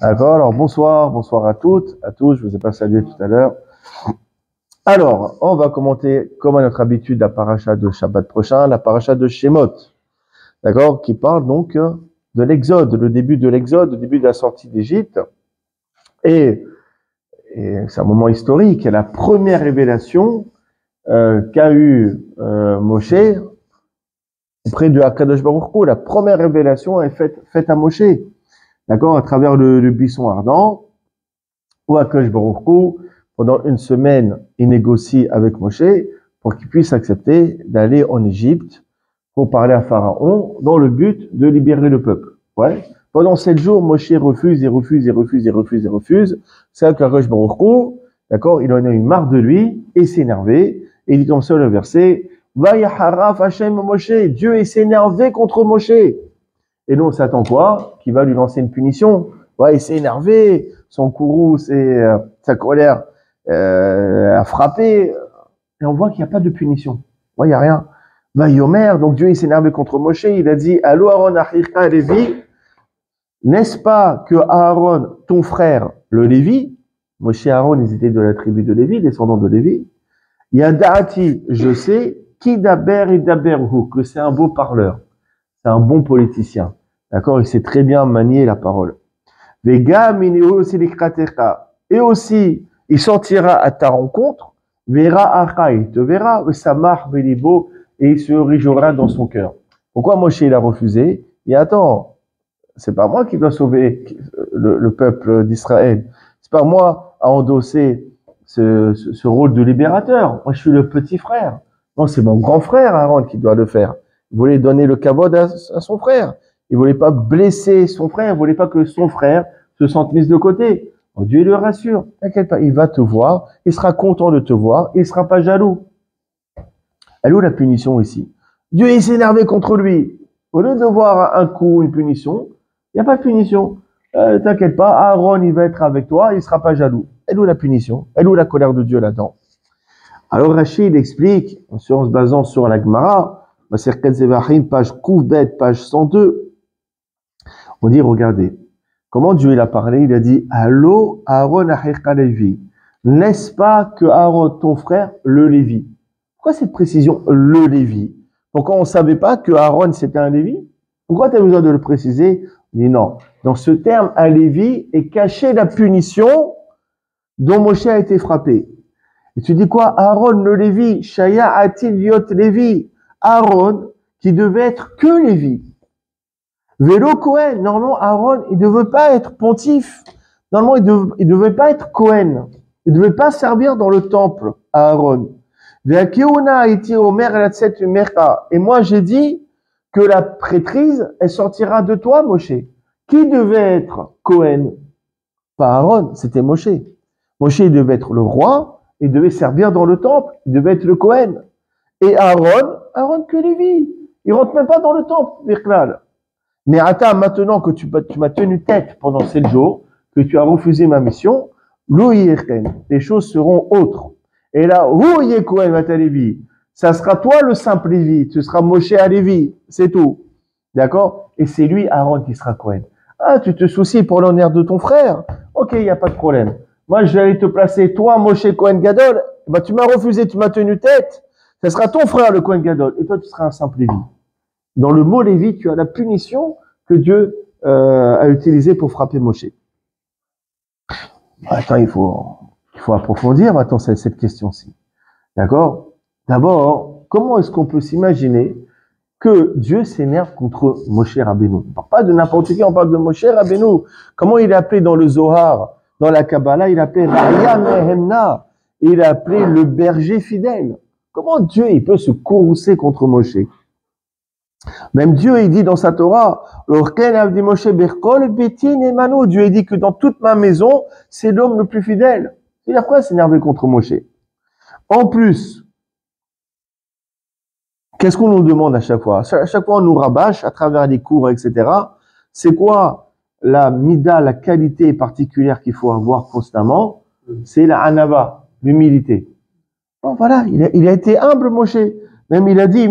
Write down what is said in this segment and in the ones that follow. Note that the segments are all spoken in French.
D'accord, alors bonsoir à toutes, à tous, je vous ai pas salué tout à l'heure. Alors, on va commenter, comme à notre habitude, la paracha de Shabbat prochain, la paracha de Shemot, d'accord, qui parle donc de l'Exode, le début de l'Exode, le début de la sortie d'Égypte. Et, c'est un moment historique, la première révélation qu'a eu Moshe auprès de Akadosh Baruch Hu, la première révélation est faite à Moshe, d'accord, à travers le buisson ardent, où Akadosh Baruch Hu, pendant une semaine, il négocie avec Moshe pour qu'il puisse accepter d'aller en Égypte pour parler à Pharaon dans le but de libérer le peuple. Ouais. Pendant 7 jours, Moshe refuse. C'est Akadosh Baruch Hu, d'accord, il en a eu marre de lui et s'est énervé. Et il dit comme ça le verset, Vayaharaf Hashem Moshe, Dieu s'est énervé contre Moshe. Et nous, on s'attend quoi? Qu'il va lui lancer une punition. Ouais, il s'est énervé, son courroux, sa colère a frappé. Et on voit qu'il n'y a pas de punition. Ouais, il n'y a rien. Va Yomer, donc Dieu il s'est énervé contre Moshe, il a dit, Allo Aaron Achirka Lévi, n'est-ce pas que Aaron, ton frère, le Lévi, Moshe et Aaron, ils étaient de la tribu de Lévi, descendants de Lévi, Yadati, je sais, Kidaber et Daberhu, que c'est un beau parleur, c'est un bon politicien. D'accord, il sait très bien manier la parole. Et aussi, il sortira à ta rencontre, verra Acha, il te verra, et il se réjouira dans son cœur. Pourquoi Moshe il a refusé? Et attends, c'est pas moi qui dois sauver le peuple d'Israël. C'est pas moi à endosser ce rôle de libérateur. Moi, je suis le petit frère. Non, c'est mon grand frère Aaron qui doit le faire. Il voulait donner le kavod à son frère. Il voulait pas blesser son frère. Il voulait pas que son frère se sente mis de côté. Oh, Dieu le rassure. T'inquiète pas, il va te voir. Il sera content de te voir. Il sera pas jaloux. Elle est où la punition ici? Dieu il s'est énervé contre lui. Au lieu de voir un coup, une punition, il n'y a pas de punition. T'inquiète pas, Aaron il va être avec toi, il sera pas jaloux. Elle est où la punition? Elle est où la colère de Dieu là-dedans? Alors Rachid explique, en se basant sur la Gemara, page Kouvbet, page 102, on dit, regardez, comment Dieu il a parlé, il a dit, Allo Aaron Achirka Lévi, n'est-ce pas que Aaron, ton frère, le Lévi? Pourquoi cette précision, le Lévi? Pourquoi on ne savait pas que Aaron c'était un Lévi? Pourquoi tu as besoin de le préciser? Il dit non. Dans ce terme, un Lévi est caché la punition dont Moshe a été frappé. Et tu dis quoi? Aaron le Lévi, Shaya Atil Yot Lévi. Aaron qui devait être que Lévi. Vélo Cohen, normalement Aaron, il ne devait pas être pontife. Normalement, il devait pas être Cohen. Il ne devait pas servir dans le temple, Aaron. Et moi, j'ai dit que la prêtrise, elle sortira de toi, Moshe. Qui devait être Cohen? Pas Aaron, c'était Moshe. Moshe, il devait être le roi, il devait servir dans le temple, il devait être le Cohen. Et Aaron que Lévi. Il rentre même pas dans le temple, Birklal. Mais attends, maintenant que tu m'as tenu tête pendant 7 jours, que tu as refusé ma mission, les choses seront autres. Et là, Kohen Lévi, ça sera toi le simple Lévi, tu seras Moshe à Lévi, c'est tout. D'accord? Et c'est lui, Aaron, qui sera Kohen. Ah, tu te soucies pour l'honneur de ton frère? Ok, il n'y a pas de problème. Moi, je vais aller te placer, toi, Moshe Kohen Gadol. Bah, tu m'as refusé, tu m'as tenu tête. Ça sera ton frère, le Kohen Gadol. Et toi, tu seras un simple Lévi. Dans le mot Lévi, tu as la punition que Dieu a utilisée pour frapper Moshe. Attends, il faut approfondir maintenant cette question-ci. D'accord? D'abord, comment est-ce qu'on peut s'imaginer que Dieu s'énerve contre Moshe Rabbeinu? On ne parle pas de n'importe qui, on parle de Moshe Rabbeinu. Comment il est appelé dans le Zohar, dans la Kabbalah, il est appelé Raya Mehemna. Il est appelé le berger fidèle. Comment Dieu il peut se courroucer contre Moshe? Même Dieu, il dit dans sa Torah, Dieu il dit que dans toute ma maison, c'est l'homme le plus fidèle. Il a quoi s'énerver contre Moshe? En plus, qu'est-ce qu'on nous demande à chaque fois? À chaque fois, on nous rabâche à travers les cours, etc. C'est quoi la mida, la qualité particulière qu'il faut avoir constamment? C'est la anava, l'humilité. Bon, voilà, il a été humble, Moshe. Même il a dit,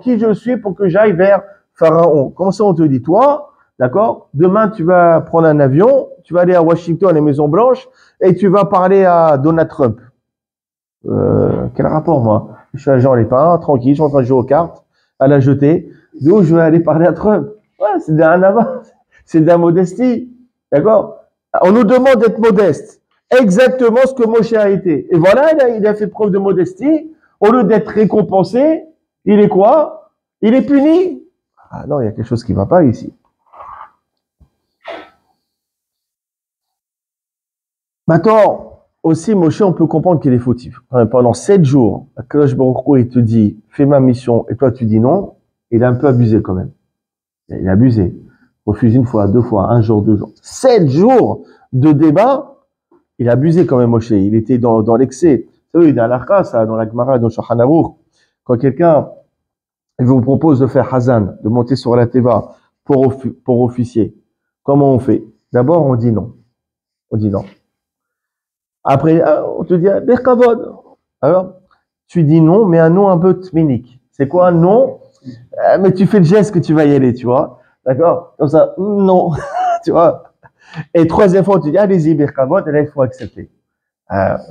qui je suis pour que j'aille vers Pharaon. Comment ça on te dit? Toi, d'accord? Demain, tu vas prendre un avion, tu vas aller à Washington, les Maisons Blanches, et tu vas parler à Donald Trump. Quel rapport, moi? Je suis à Jean Lépin, tranquille, je suis en train de jouer aux cartes, à la jetée. D'où je vais aller parler à Trump? Ouais, c'est d'un avant, c'est de la modestie. D'accord? On nous demande d'être modeste. Exactement ce que Moshe a été. Et voilà, il a fait preuve de modestie. Au lieu d'être récompensé, il est quoi? Il est puni. Ah non, il y a quelque chose qui ne va pas ici. Maintenant, aussi, Moshe, on peut comprendre qu'il est fautif. Pendant 7 jours, Akadosh Baruch Hu, il te dit, fais ma mission, et toi tu dis non, il a un peu abusé quand même. Il a abusé. Refuse une fois, 2 fois, 1 jour, 2 jours. 7 jours de débat, il a abusé quand même, Moshe. Il était dans l'excès. Vous savez, dans l'Arka, ça, dans la Gemara, dans Shulchan Aruch, quand quelqu'un vous propose de faire Hazan, de monter sur la Teva pour officier, comment on fait? D'abord, on dit non. On dit non. Après, on te dit, Berkavod. Alors, tu dis non, mais un non un peu tminique. C'est quoi un non? Mais tu fais le geste que tu vas y aller, tu vois. D'accord? Comme ça, non. Tu vois? Et troisième fois, tu dis, allez-y, Berkavod, et là, il faut accepter.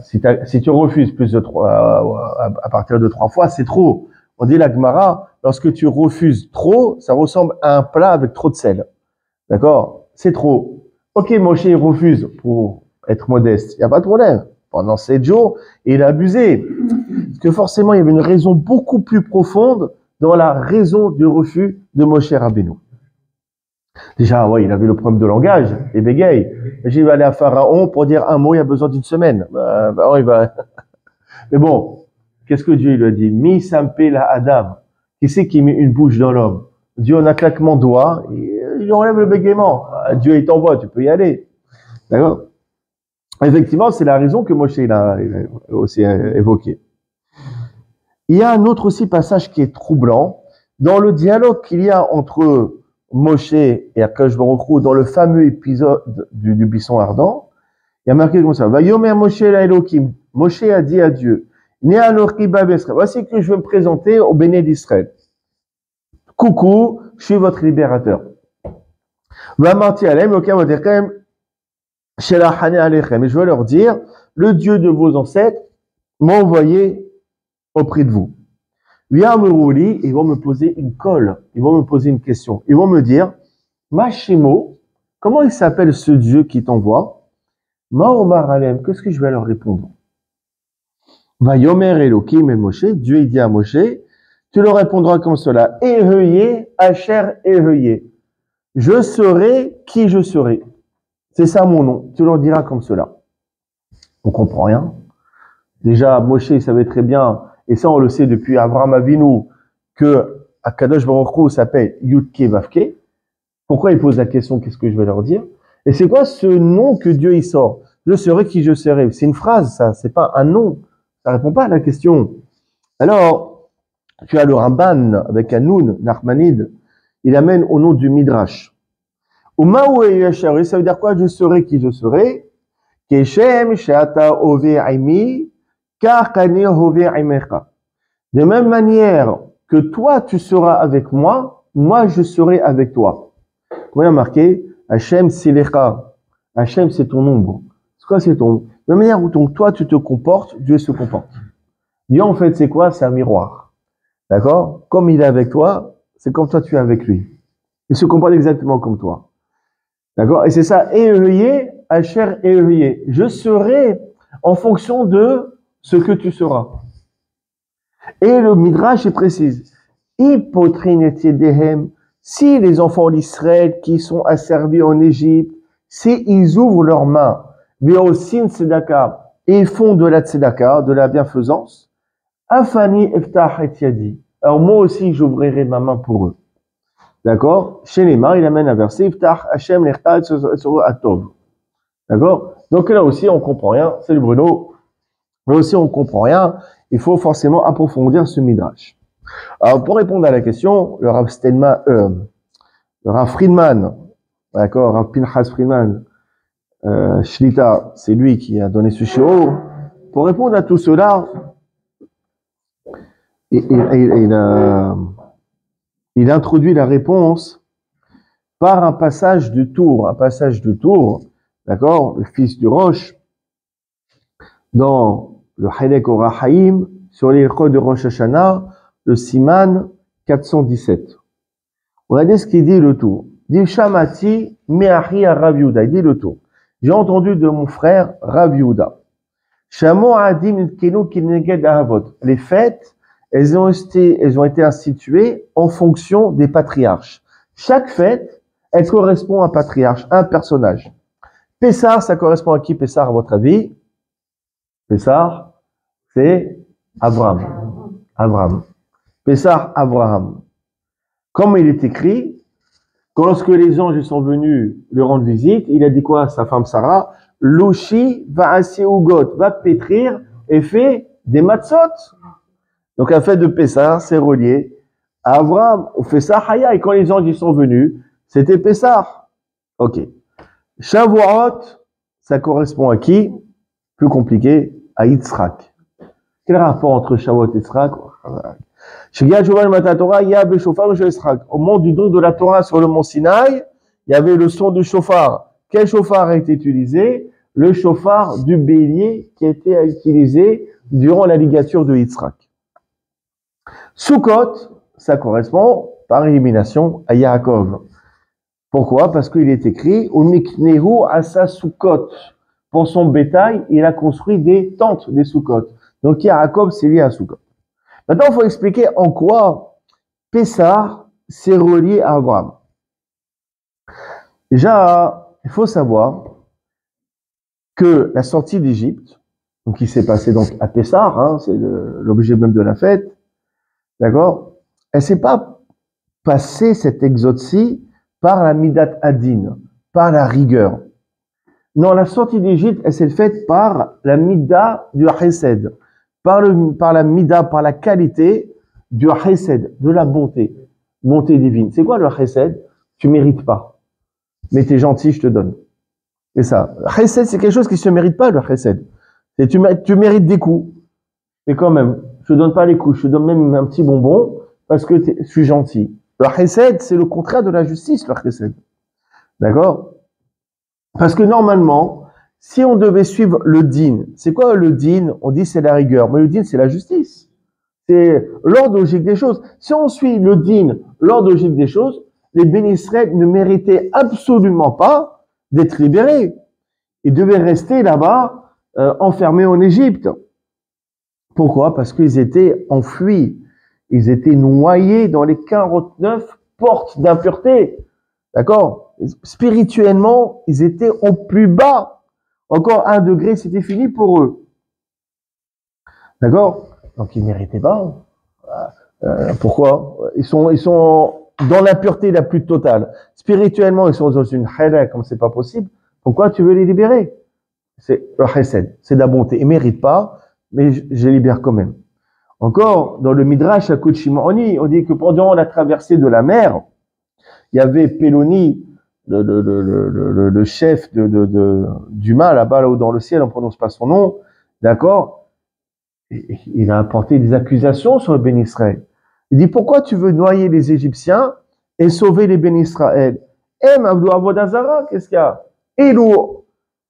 Si tu refuses plus de 3, à partir de 3 fois, c'est trop. On dit la Gemara, lorsque tu refuses trop, ça ressemble à un plat avec trop de sel. D'accord? C'est trop. Ok, Moshe, il refuse pour être modeste. Il n'y a pas de problème. Pendant 7 jours, il a abusé. Parce que forcément, il y avait une raison beaucoup plus profonde dans la raison du refus de Moshe Rabbeinu. Déjà, ouais, il avait le problème de langage, il bégaye. J'ai vais aller à Pharaon pour dire un mot, il y a besoin d'une semaine. Il va. Mais bon, qu'est-ce que Dieu lui a dit? Mi sampé la Adam. Qui c'est qui met une bouche dans l'homme? Dieu en a claquement de doigts, il enlève le bégaiement. Dieu il t'envoie, tu peux y aller. D'accord? Effectivement, c'est la raison que Moshe il a aussi évoqué. Il y a un autre aussi passage qui est troublant dans le dialogue qu'il y a entre Moshe et Akadosh Baruch Hu dans le fameux épisode du buisson ardent. Il y a marqué comme ça. Vayomer Moshe la Elohim. Moshe a dit à Dieu, voici que je vais me présenter au béné d'Israël. Coucou, je suis votre libérateur. Et je vais leur dire, le Dieu de vos ancêtres m'a envoyé auprès de vous. Ils vont me poser une colle, ils vont me poser une question. Ils vont me dire, Mashimo, comment il s'appelle ce Dieu qui t'envoie? Ma'omar alem, qu'est-ce que je vais leur répondre? Vayomer Elohim et Moshe, Dieu il dit à Moshe, tu leur répondras comme cela, Eheye, Asher Eheye. Je serai qui je serai. C'est ça mon nom. Tu leur diras comme cela. On comprend rien. Déjà, Moshe, il savait très bien, et ça on le sait depuis Avraham Avinu, que Akadosh Baruch Hu s'appelle Yudke Vavke. Pourquoi il pose la question, qu'est-ce que je vais leur dire? Et c'est quoi ce nom que Dieu y sort? Je serai qui je serai. C'est une phrase, ça, c'est pas un nom. Ça répond pas à la question. Alors, tu as le Ramban avec un Noun, Nachmanide, il amène au nom du Midrash. Umaou et Yashari, ça veut dire quoi? Je serai qui je serai. Keshem she'ata ove aimi, car kani ove aimecha. De même manière que toi tu seras avec moi, moi je serai avec toi. Comment il y a marqué? Hachem silecha. Hachem c'est ton ombre. C'est quoi c'est ton ombre? De la manière où toi tu te comportes, Dieu se comporte. Dieu en fait c'est quoi? C'est un miroir. D'accord? Comme il est avec toi, c'est comme toi tu es avec lui. Il se comporte exactement comme toi. D'accord? Et c'est ça, Eheye, Asher Eheye. Je serai en fonction de ce que tu seras. Et le Midrash est précise. Si les enfants d'Israël qui sont asservis en Égypte, si ils ouvrent leurs mains, et ils font de la tzedaka, de la bienfaisance, Afani eftach et yadi. Alors moi aussi j'ouvrirai ma main pour eux. D'accord? Chez les mains, il amène un verset, Iftach Hashem l'echta atov. D'accord? Donc là aussi, on comprend rien. Salut Bruno. Là aussi, on comprend rien. Il faut forcément approfondir ce midrash. Alors, pour répondre à la question, le Rav Steinman, le Rav Friedman, d'accord, Rav Pinchas Friedman, Shlita, c'est lui qui a donné ce shiur. Pour répondre à tout cela, il a introduit la réponse par un passage de tour. Un passage de tour, d'accord, le fils du Roche, dans le Halek Orahaim, sur les codes de Rosh Hashanah, le Siman 417. Regardez ce qu'il dit le tour. Dit Shamati Me'achi à Rav Yehuda. Il dit le tour. J'ai entendu de mon frère Rav Yehuda. Shamo Adim Kenu Kineged Ahavot. Les fêtes, elles ont été instituées en fonction des patriarches. Chaque fête, elle correspond à un patriarche, à un personnage. Pessah, ça correspond à qui Pessah, à votre avis? Pessah, c'est Abraham. Abraham. Pessah, Abraham. Comme il est écrit, lorsque les anges sont venus lui rendre visite, il a dit quoi à sa femme Sarah? Louchi va assis Ugot, va pétrir et fait des matzot. Donc la fête de Pessah, c'est relié à Abraham. On fait ça Haya, et quand les anges y sont venus, c'était Pessah. Ok. Shavuot, ça correspond à qui? Plus compliqué, à Yitzhak. Quel rapport entre Shavuot et Yitzhak? Au moment du don de la Torah sur le mont Sinaï, il y avait le son du shofar. Quel shofar a été utilisé? Le shofar du bélier qui a été utilisé durant la ligature de Yitzhak. Sukkot, ça correspond par élimination à Yaakov. Pourquoi? Parce qu'il est écrit Umiknehu asa Sukkot. Pour son bétail, il a construit des tentes, des Sukkot. Donc Yaakov, c'est lié à Sukkot. Maintenant, il faut expliquer en quoi Pessah s'est relié à Abraham. Déjà, il faut savoir que la sortie d'Égypte, donc qui s'est passée donc à Pessah, hein, c'est l'objet même de la fête, d'accord, elle s'est pas passée cette exode-ci par la midat adin, par la rigueur. Non, la sortie d'Égypte, elle s'est faite par la mida du chesed, par la mida, par la qualité du chesed, de la bonté divine. C'est quoi le chesed? Tu mérites pas, mais t'es gentil, je te donne. C'est ça. Chesed, c'est quelque chose qui se mérite pas, le chesed. Tu mérites des coups, mais quand même, je te donne pas les coups, je te donne même un petit bonbon parce que je suis gentil. Le chesed, c'est le contraire de la justice, le chesed. D'accord? Parce que normalement, si on devait suivre le din, c'est quoi le din? On dit c'est la rigueur, mais le din c'est la justice. C'est l'ordre logique des choses. Si on suit le din, l'ordre logique des choses, les Béni Israël ne méritaient absolument pas d'être libérés. Ils devaient rester là-bas, enfermés en Égypte. Pourquoi? Parce qu'ils étaient enfuis. Ils étaient noyés dans les 49 portes d'impureté. D'accord? Spirituellement, ils étaient au plus bas. Encore 1 degré, c'était fini pour eux. D'accord? Donc ils ne méritaient pas. Pourquoi? Ils sont dans l'impureté la plus totale. Spirituellement, ils sont dans une halak comme c'est pas possible. Pourquoi tu veux les libérer? C'est le chesed, c'est de la bonté. Ils ne méritent pas, mais je les libère quand même. Encore, dans le Midrash à Shimoni, on dit que pendant la traversée de la mer, il y avait Péloni, le chef du mal, là-bas, là-haut dans le ciel, on ne prononce pas son nom, d'accord? Il a apporté des accusations sur le Béni Israël. Il dit, pourquoi tu veux noyer les Égyptiens et sauver les Béni Israël? Abdou Avodazara, qu'est-ce qu'il y a? Elou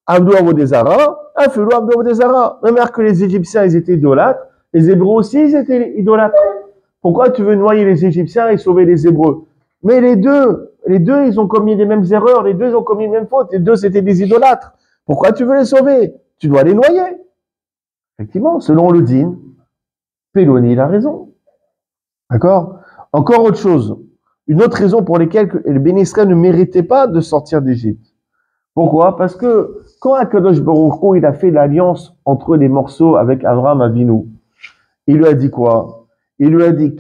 Abdou Avodazara, Afilou Abdou Avodazara. Même que les Égyptiens, ils étaient idolâtres, les Hébreux aussi, ils étaient idolâtres. Pourquoi tu veux noyer les Égyptiens et sauver les Hébreux? Mais les deux, ils ont commis les mêmes erreurs, les deux ont commis les mêmes fautes, les deux c'était des idolâtres. Pourquoi tu veux les sauver? Tu dois les noyer. Effectivement, selon le din, Péloni, il a raison. D'accord? Encore autre chose. Une autre raison pour laquelle le Béni Israël ne méritait pas de sortir d'Égypte. Pourquoi? Parce que quand Akadosh Baruch Hu, il a fait l'alliance entre les morceaux avec Abraham Avinu, il lui a dit quoi? Il lui a dit,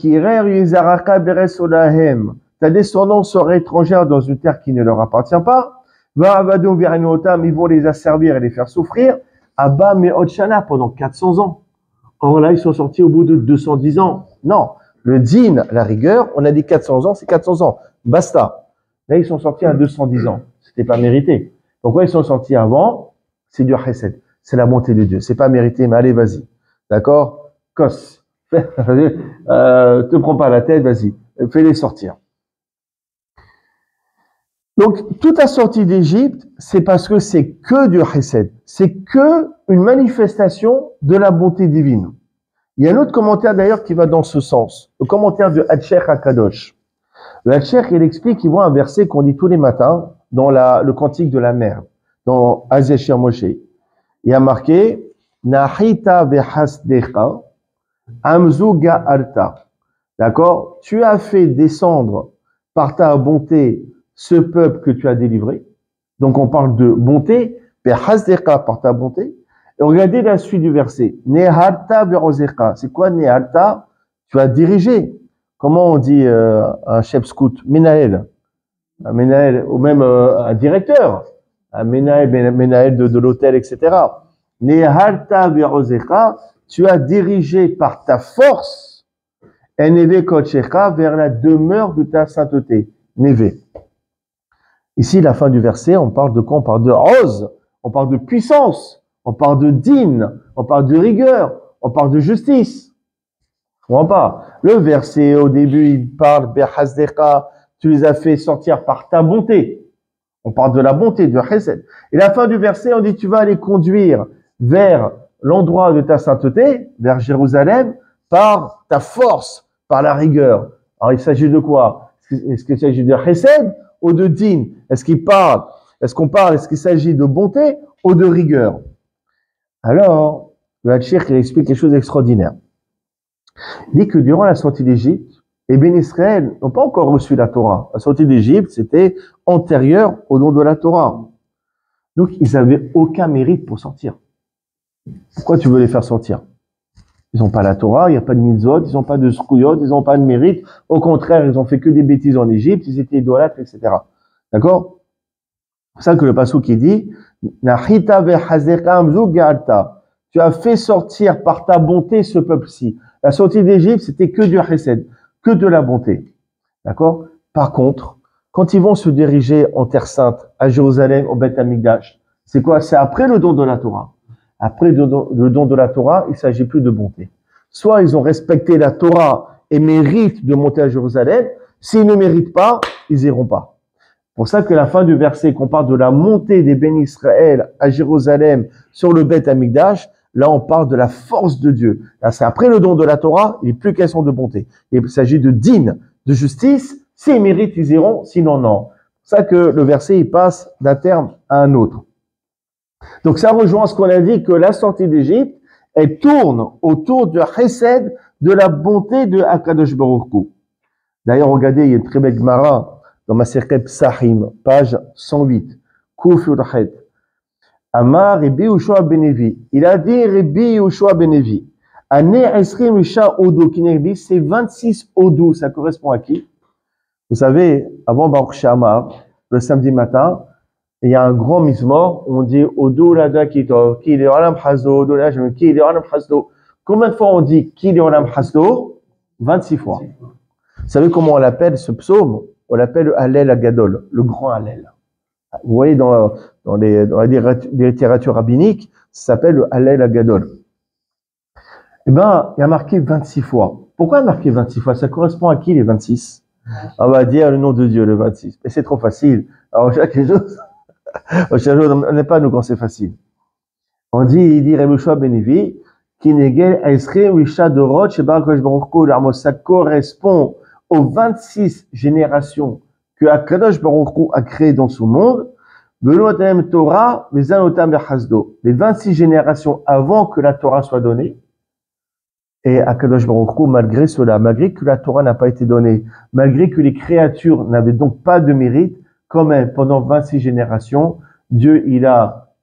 ta descendance sera étrangère dans une terre qui ne leur appartient pas. Ils vont les asservir et les faire souffrir. Abba Me'otshana pendant 400 ans. Or là, ils sont sortis au bout de 210 ans. Non. Le din, la rigueur, on a dit 400 ans, c'est 400 ans. Basta. Là, ils sont sortis à 210 ans. C'était pas mérité. Pourquoi ils sont sortis avant? C'est du chesed. C'est la bonté de Dieu. C'est pas mérité, mais allez, vas-y. D'accord? Kos. Te prends pas la tête, vas-y. Fais-les sortir. Donc, toute la sortie d'Égypte, c'est parce que c'est que du chesed. C'est que une manifestation de la bonté divine. Il y a un autre commentaire d'ailleurs qui va dans ce sens. Le commentaire de Hatcher HaKadosh. Le Hatcher, il explique, il voit un verset qu'on dit tous les matins dans le cantique de la mer, dans Azeshir Moshe. Il y a marqué, Nahita vehasdecha, amzu ga'alta. D'accord? Tu as fait descendre par ta bonté ce peuple que tu as délivré. Donc on parle de bonté, vehasdecha par ta bonté. Et regardez la suite du verset. Nehalta verozecha. C'est quoi Nehalta? Tu as dirigé. Comment on dit un chef scout? Menaël. Un Menaël, ou même un directeur. Un Menaël de l'hôtel, etc. Nehalta verozecha. Tu as dirigé par ta force Eneve kochecha vers la demeure de ta sainteté. Neve. Ici, la fin du verset, on parle de quoi? On parle de rose. On parle de puissance. On parle de din, on parle de rigueur, on parle de justice. Je comprends pas. Le verset, au début, il parle, Behazdecha, tu les as fait sortir par ta bonté. On parle de la bonté, du chesed. Et la fin du verset, on dit, tu vas les conduire vers l'endroit de ta sainteté, vers Jérusalem, par ta force, par la rigueur. Alors, il s'agit de quoi? Est-ce qu'il s'agit de chesed ou de din? Est-ce qu'il s'agit de bonté ou de rigueur? Alors, le Hatcher, il explique quelque chose d'extraordinaire. Il dit que durant la sortie d'Égypte, les bénis Israël n'ont pas encore reçu la Torah. La sortie d'Égypte, c'était antérieur au don de la Torah. Donc, ils n'avaient aucun mérite pour sortir. Pourquoi tu veux les faire sortir? Ils n'ont pas la Torah, il n'y a pas de mitzvot, ils n'ont pas de zkuyot, ils n'ont pas de mérite. Au contraire, ils ont fait que des bêtises en Égypte, ils étaient idolâtres, etc. D'accord? C'est ça que le passouk qui dit, tu as fait sortir par ta bonté ce peuple-ci. La sortie d'Égypte, c'était que du chesed, que de la bonté. D'accord? Par contre, quand ils vont se diriger en Terre Sainte, à Jérusalem, au Beth Amikdash, c'est quoi? C'est après le don de la Torah. Après le don de la Torah, il ne s'agit plus de bonté. Soit ils ont respecté la Torah et méritent de monter à Jérusalem. S'ils ne méritent pas, ils iront pas. C'est pour ça que la fin du verset, qu'on parle de la montée des bénis Israël à Jérusalem sur le Beth Amikdash, là on parle de la force de Dieu. Là c'est après le don de la Torah, il n'est plus question de bonté. Il s'agit de din, de justice. S'ils méritent, ils iront, sinon non. C'est pour ça que le verset il passe d'un terme à un autre. Donc ça rejoint ce qu'on a dit, que la sortie d'Égypte, elle tourne autour du chesed, de la bonté de Akadosh Baruch Hu. D'ailleurs, regardez, il y a une très belle Gemara dans Maserhet Psachim, page 108. Kuf Yudchet. Amar Rabbi Yehoshua ben Levi. Il a dit Rabbi Yehoshua ben Levi. Ane Esrim Isha Odo Kinerbi, c'est 26 Odo. Ça correspond à qui? Vous savez, avant Baruch She'amar, le samedi matin, il y a un grand mizmor, on dit Odo Lada Kito, Ki li Olam Hasdo, Odo Lada Ki li Olam Hasdo. Combien de fois on dit Ki li Olam Hasdo? 26 fois. Vous savez comment on l'appelle ce psaume? On l'appelle le Hallel Agadol, le grand Hallel. Vous voyez dans la littérature rabbinique, ça s'appelle le Hallel Agadol. Eh ben, il y a marqué 26 fois. Pourquoi marqué 26 fois? Ça correspond à qui les 26? On va dire le nom de Dieu, le 26. Mais c'est trop facile. Alors, chaque chose, on n'est pas nous quand c'est facile. Il dit Rabbi Yehoshua ben Levi, Kinegel Esrim Risha Dorot Sheba Kosh Baruch Hu, ça correspond aux 26 générations que Akadosh Baruch Hu a créées dans ce monde, Torah, les 26 générations avant que la Torah soit donnée, et Akadosh Baruch Hu, malgré cela, malgré que la Torah n'a pas été donnée, malgré que les créatures n'avaient donc pas de mérite, quand même, pendant 26 générations, Dieu, il a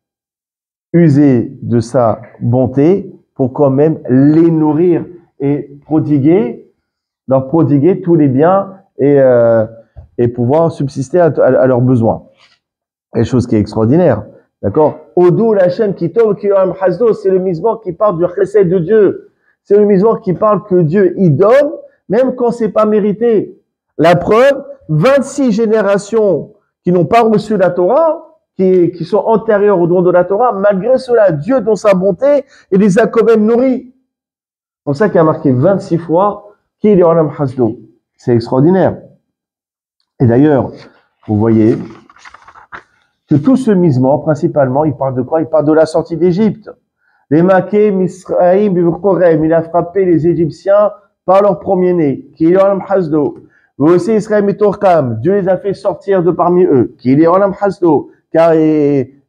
usé de sa bonté pour quand même les nourrir et leur prodiguer tous les biens et pouvoir subsister à leurs besoins. Et chose qui est extraordinaire. D'accord? Odo Lachem Kitov Kilam Hasdo, c'est le misement qui parle du chesed de Dieu. C'est le misement qui parle que Dieu y donne, même quand c'est pas mérité. La preuve, 26 générations qui n'ont pas reçu la Torah, qui sont antérieures au don de la Torah, malgré cela, Dieu, dans sa bonté, il les a quand même nourris. C'est pour ça qu'il y a marqué 26 fois Ki li Olam Hasdo. C'est extraordinaire. Et d'ailleurs, vous voyez, que tout ce misement, principalement, il parle de quoi? Il parle de la sortie d'Égypte. Les Maquais, Misraïm, il a frappé les Égyptiens par leur premier-né, qui est Olam Hasdo. Mais aussi Israël Mitorkam, Dieu les a fait sortir de parmi eux, qui est Olam Hasdo, car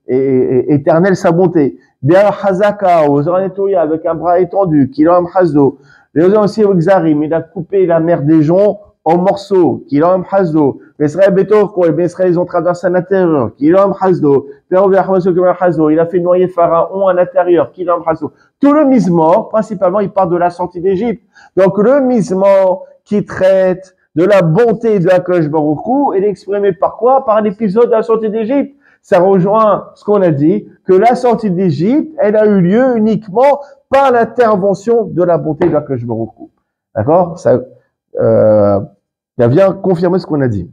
éternel sa bonté. Bien Hazaka, aux Oranetouya, avec un bras étendu, qui est Olam Hasdo. Les aussi au Xarim, il a coupé la mer des joncs en morceaux, qui est Olam Hasdo. Israël Betorko, et Israël, ils ont traversé à l'intérieur, qui est Olam Hasdo. Il a fait noyer Pharaon à l'intérieur, qui est Olam Hasdo. Tout le misement, principalement, il parle de la sortie d'Égypte. Donc, le misement qui traite de la bonté de Akadosh Baruch Hu, il est exprimé par quoi? Par l'épisode de la sortie d'Égypte. Ça rejoint ce qu'on a dit, que la sortie d'Égypte, elle a eu lieu uniquement par l'intervention de la bonté de Akadosh Baruch Hu. D'accord? Ça vient confirmer ce qu'on a dit.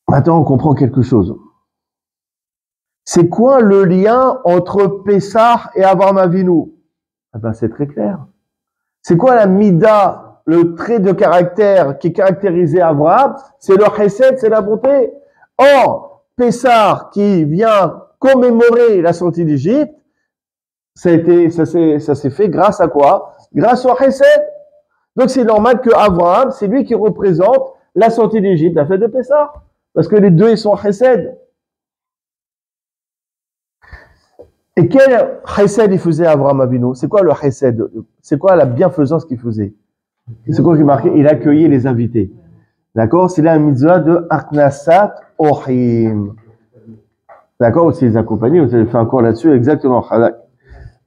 Maintenant, on comprend quelque chose. C'est quoi le lien entre Pessah et Abraham Avinu? Eh ben, c'est très clair. C'est quoi la mida, le trait de caractère qui caractérisait Abraham? C'est le chesed, c'est la bonté. Or, Pessah qui vient commémorer la sortie d'Égypte, ça s'est fait grâce à quoi? Grâce au chesed. Donc c'est normal que Abraham, c'est lui qui représente la sortie d'Égypte, la fête de Pessah. Parce que les deux, ils sont chesed. Et quel chesed il faisait Abraham Avinu? C'est quoi le chesed? C'est quoi la bienfaisance qu'il faisait? C'est quoi qui marquait? Il accueillait les invités. D'accord? C'est là un mitzvah de Aknasat Ohim. D'accord? Aussi les accompagner, vous avez fait un cours là-dessus, exactement.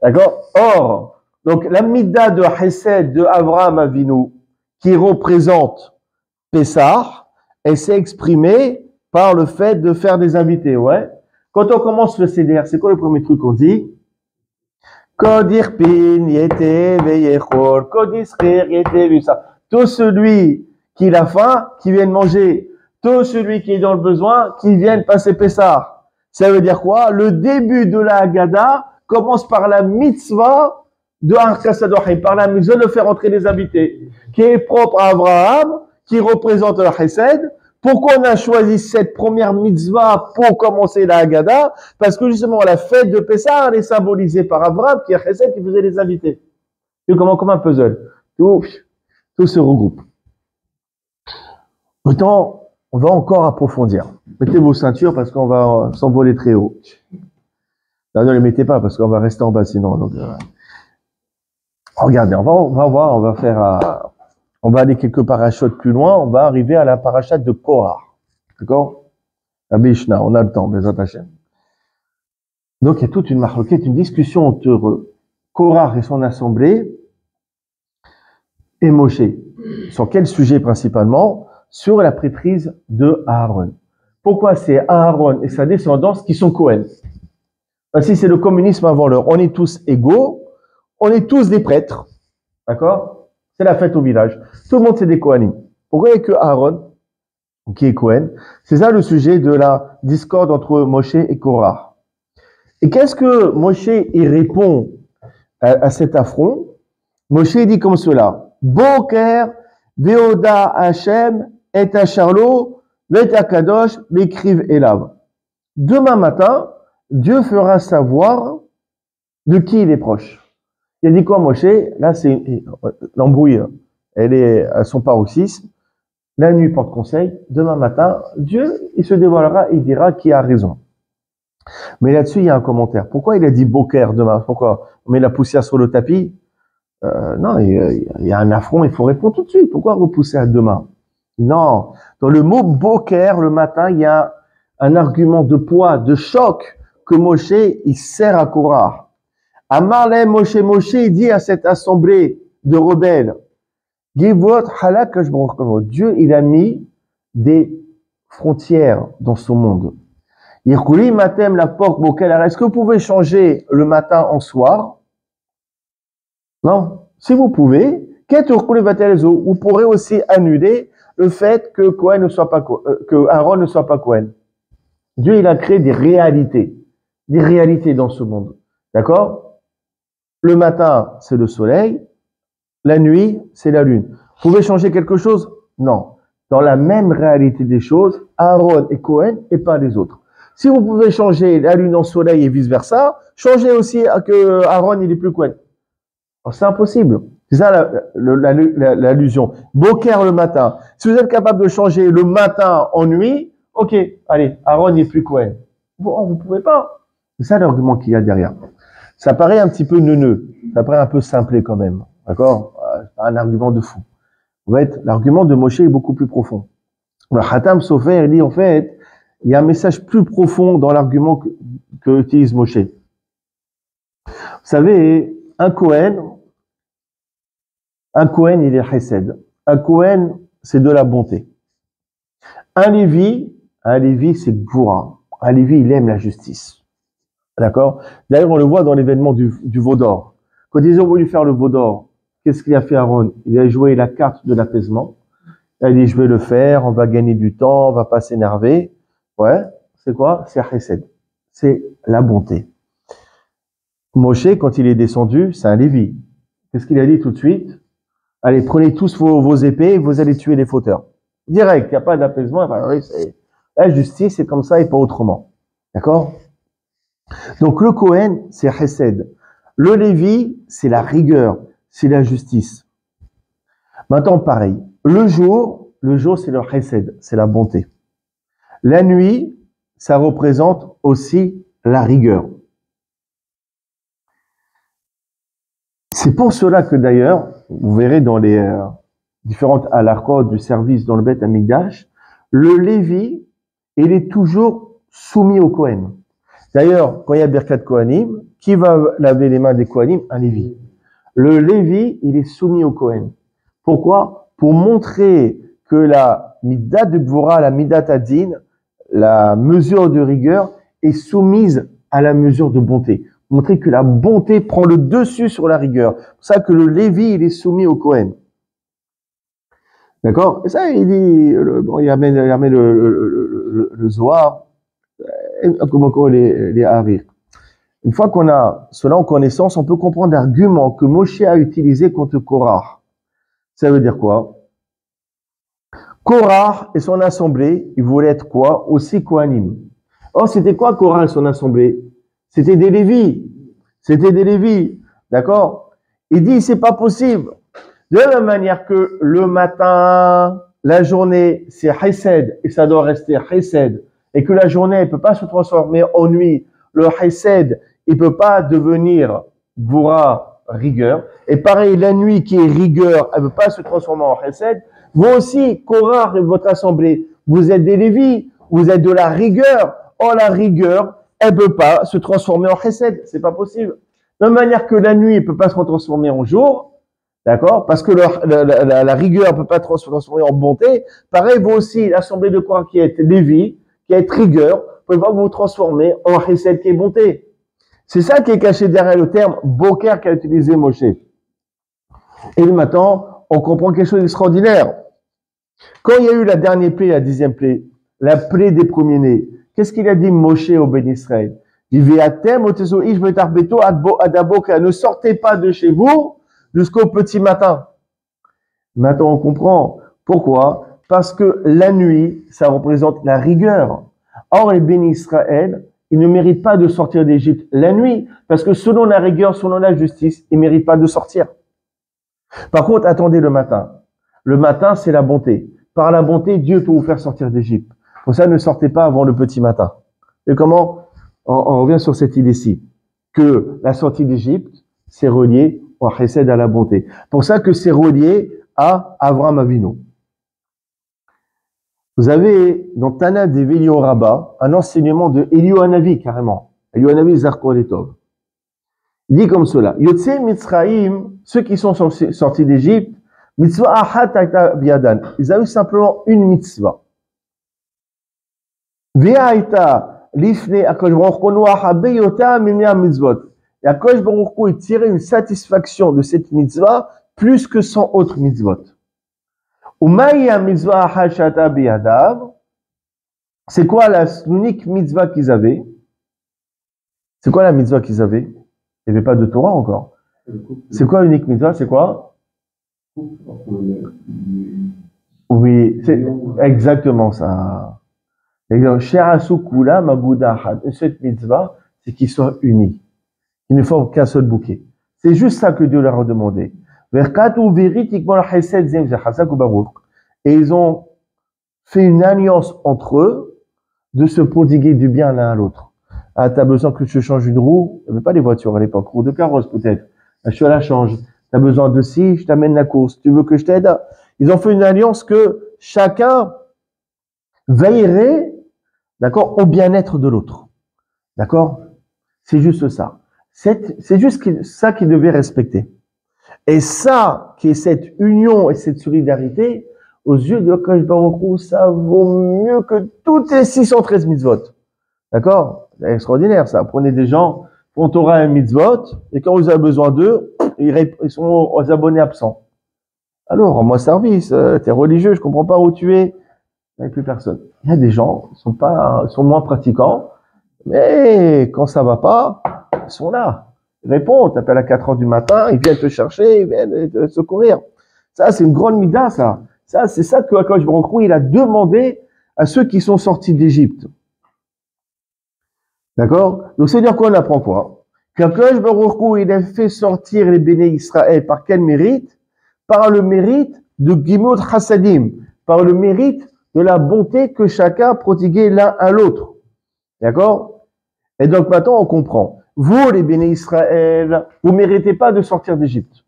D'accord? Or, donc la mitzvah de chesed de Abraham Avinu, qui représente Pessah, elle s'est exprimée par le fait de faire des invités, ouais. Quand on commence le CDR, c'est quoi le premier truc qu'on dit? Kodir pin yete veyechor, kodisrer yete vusa. Tout celui qui a faim, qui vient manger. Tout celui qui est dans le besoin, qui vient passer Pessah. Ça veut dire quoi? Le début de la Haggadah commence par la mitzvah de Arkasadohim, par la mitzvah de faire entrer les invités, qui est propre à Abraham, qui représente le chesed. Pourquoi on a choisi cette première mitzvah pour commencer la Haggadah? Parce que justement, la fête de Pessah, elle est symbolisée par Abraham, qui est chesed, qui faisait les invités. C'est comme un puzzle. Tout se regroupe. Maintenant, on va encore approfondir. Mettez vos ceintures parce qu'on va s'envoler très haut. Non, ne les mettez pas parce qu'on va rester en bas sinon. Donc, regardez, on va voir, on va aller quelques parachutes plus loin, on va arriver à la parachute de Korah. D'accord? La Mishnah, on a le temps, Bezat Hashem. Donc, il y a toute une marloquette, une discussion entre Korah et son assemblée et Moshe. Sur quel sujet principalement? Sur la prêtrise de Aaron. Pourquoi c'est Aaron et sa descendance qui sont Cohen? Si c'est le communisme avant l'heure, on est tous égaux, on est tous des prêtres. D'accord? C'est la fête au village. Tout le monde, c'est des Kohanim. Pourquoi il n'y a que Aaron, qui est Kohen? C'est ça le sujet de la discorde entre Moshe et Korah. Et qu'est-ce que Moshe y répond à cet affront? Moshe dit comme cela. Boker, Veoda Hashem, et Acharlo, Vet Akadosh, m'écrive Elav. Demain matin, Dieu fera savoir de qui il est proche. Il a dit quoi, Moshe? Là, c'est l'embrouille. Elle est à son paroxysme. La nuit porte conseil. Demain matin, Dieu, il se dévoilera et il dira qui a raison. Mais là-dessus, il y a un commentaire. Pourquoi il a dit Boker demain? Pourquoi on met la poussière sur le tapis? Non, il y a un affront, il faut répondre tout de suite. Pourquoi repousser à demain? Non. Dans le mot Boker, le matin, il y a un argument de poids, de choc que Moshe, il sert à Korah. Amarle Moshe, il dit à cette assemblée de rebelles, Dieu, il a mis des frontières dans ce monde. La porte, est-ce que vous pouvez changer le matin en soir? Non. Si vous pouvez, vous pourrez aussi annuler le fait que que Aaron ne soit pas Cohen. Dieu, il a créé des réalités dans ce monde. D'accord? Le matin, c'est le soleil. La nuit, c'est la lune. Vous pouvez changer quelque chose? Non. dans la même réalité des choses, Aaron et Cohen et pas les autres. Si vous pouvez changer la lune en soleil et vice-versa, changez aussi que Aaron il est plus Cohen. C'est impossible. C'est ça l'allusion. Boker le matin. Si vous êtes capable de changer le matin en nuit, ok, allez, Aaron n'est plus Cohen. Vous pouvez pas. C'est ça l'argument qu'il y a derrière. Ça paraît un petit peu neuneux. Ça paraît un peu simplé quand même. D'accord? C'est pas un argument de fou. En fait, l'argument de Moshe est beaucoup plus profond. Le Hatam Sofer dit en fait, il y a un message plus profond dans l'argument que utilise Moshe. Vous savez, un Kohen, il est chesed. Un Kohen, c'est de la bonté. Un Lévi, c'est Gvura. Un Lévi, il aime la justice. D'accord? D'ailleurs, on le voit dans l'événement du veau d'or. Quand ils ont voulu faire le veau d'or, qu'est-ce qu'il a fait Aaron? Il a joué la carte de l'apaisement. Il a dit, je vais le faire, on va gagner du temps, on va pas s'énerver. Ouais, c'est quoi? C'est chesed. C'est la bonté. Moshe, quand il est descendu, c'est un Lévi. Qu'est-ce qu'il a dit tout de suite? Allez, prenez tous vos épées, vous allez tuer les fauteurs. Direct, il n'y a pas d'apaisement. Enfin, oui, la justice, c'est comme ça et pas autrement. D'accord? Donc le Kohen, c'est chesed. Le Lévi, c'est la rigueur, c'est la justice. Maintenant, pareil. Le jour, c'est le chesed, c'est la bonté. La nuit, ça représente aussi la rigueur. C'est pour cela que d'ailleurs, vous verrez dans les différentes halachot du service dans le Beth Amikdash, le Lévi, il est toujours soumis au Kohen. D'ailleurs, quand il y a Birkat Kohanim, qui va laver les mains des Kohanim? Un Lévi. Le Lévi, il est soumis au Kohen. Pourquoi? Pour montrer que la Midat de Gvura, la Midat Adin, la mesure de rigueur, est soumise à la mesure de bonté. Montrer que la bonté prend le dessus sur la rigueur. C'est pour ça que le Lévi, il est soumis au Kohen. D'accord? Et ça, il dit, il amène le Zohar, comment les Harir. Une fois qu'on a cela en connaissance, on peut comprendre l'argument que Moshe a utilisé contre Korah. Ça veut dire quoi? Korah et son assemblée, ils voulaient être quoi? Aussi Kohanim. Or, c'était quoi Korah et son assemblée? C'était des Lévis. C'était des Lévis. D'accord? Il dit, c'est pas possible. De la même manière que le matin, la journée, c'est Chesed, et ça doit rester Chesed, et que la journée, elle peut pas se transformer en nuit. Le Chesed, il peut pas devenir Gvura, rigueur. Et pareil, la nuit qui est rigueur, elle peut pas se transformer en Chesed. Vous aussi, Korah et votre assemblée, vous êtes des Lévis, vous êtes de la rigueur. Or, la rigueur, elle peut pas se transformer en Chesed. C'est pas possible. De la même manière que la nuit, elle peut pas se transformer en jour. D'accord? Parce que la rigueur ne peut pas se transformer en bonté. Pareil, vous aussi, l'assemblée de Korah qui est Lévi, qui est rigueur, ne peut pas vous transformer en chesed qui est bonté. C'est ça qui est caché derrière le terme boker qu'a utilisé Moshe. Et maintenant, on comprend quelque chose d'extraordinaire. Quand il y a eu la dernière plaie, la 10e plaie, la plaie des premiers-nés, qu'est-ce qu'il a dit Moshe au Ben Israël? Il dit, ne sortez pas de chez vous jusqu'au petit matin. Maintenant, on comprend. Pourquoi? Parce que la nuit, ça représente la rigueur. Or, les bénis Israël, ils ne méritent pas de sortir d'Égypte la nuit, parce que selon la rigueur, selon la justice, ils ne méritent pas de sortir. Par contre, attendez le matin. Le matin, c'est la bonté. Par la bonté, Dieu peut vous faire sortir d'Égypte. Pour ça, ne sortez pas avant le petit matin. Et comment? On revient sur cette idée-ci. Que la sortie d'Égypte, c'est relié au chesed, à la bonté. Pour ça que c'est relié à Avraham Avinu. Vous avez dans Tana d'Eli Rabba un enseignement de Eliyahu Hanavi carrément. Eliyahu Hanavi Zarko Letov. Il dit comme cela. Yotse Mitzraïm, ceux qui sont sortis d'Égypte, mitzvah achat biadan. Ils avaient simplement une mitzvah. Ve'aita lifne Akadosh Baruch Hu noachabe yotam mimia mitzvot. Et Akadosh Baruch Hu, il tirait une satisfaction de cette mitzvah plus que 100 autres mitzvot. C'est quoi l'unique mitzvah qu'ils avaient? C'est quoi la mitzvah qu'ils avaient? Il n'y avait pas de Torah encore. C'est quoi l'unique mitzvah? C'est quoi? Oui, c'est exactement ça. Exemple, She'asu Kula Mabuda Ahad. Cette mitzvah, c'est qu'ils soient unis. Ils ne forment qu'un seul bouquet. C'est juste ça que Dieu leur a demandé. Et ils ont fait une alliance entre eux de se prodiguer du bien l'un à l'autre. Ah, t'as besoin que je change une roue? Il n'y avait pas les voitures à l'époque, roue de carrosse peut-être. Ah, je te la change. T'as besoin de ci, je t'amène la course. Tu veux que je t'aide? Ils ont fait une alliance que chacun veillerait, d'accord, au bien-être de l'autre. D'accord? C'est juste ça. C'est juste ça qu'ils devaient respecter. Et ça, qui est cette union et cette solidarité, aux yeux de Akash Baruch Hu, ça vaut mieux que toutes les 613 mitzvot. D'accord? C'est extraordinaire ça. Prenez des gens, font Torah un mitzvot, et quand vous avez besoin d'eux, ils sont aux abonnés absents. Alors, rends-moi service, t'es religieux, je comprends pas où tu es. Il n'y a plus personne. Il y a des gens, ils sont moins pratiquants, mais quand ça va pas, ils sont là. Ils répondent, t'appelles à 4 heures du matin, ils viennent te chercher, ils viennent te secourir. Ça, c'est une grande mida, ça. Ça, c'est ça que Akash Baruch Hu, il a demandé à ceux qui sont sortis d'Égypte. D'accord? Donc, c'est-à-dire qu'on apprend quoi? Qu'Akash Baruch Hu, il a fait sortir les béné Israël par quel mérite? Par le mérite de Gimot Chassadim, par le mérite de la bonté que chacun prodiguait l'un à l'autre. D'accord? Et donc maintenant on comprend. Vous, les béné Israël, vous méritez pas de sortir d'Égypte.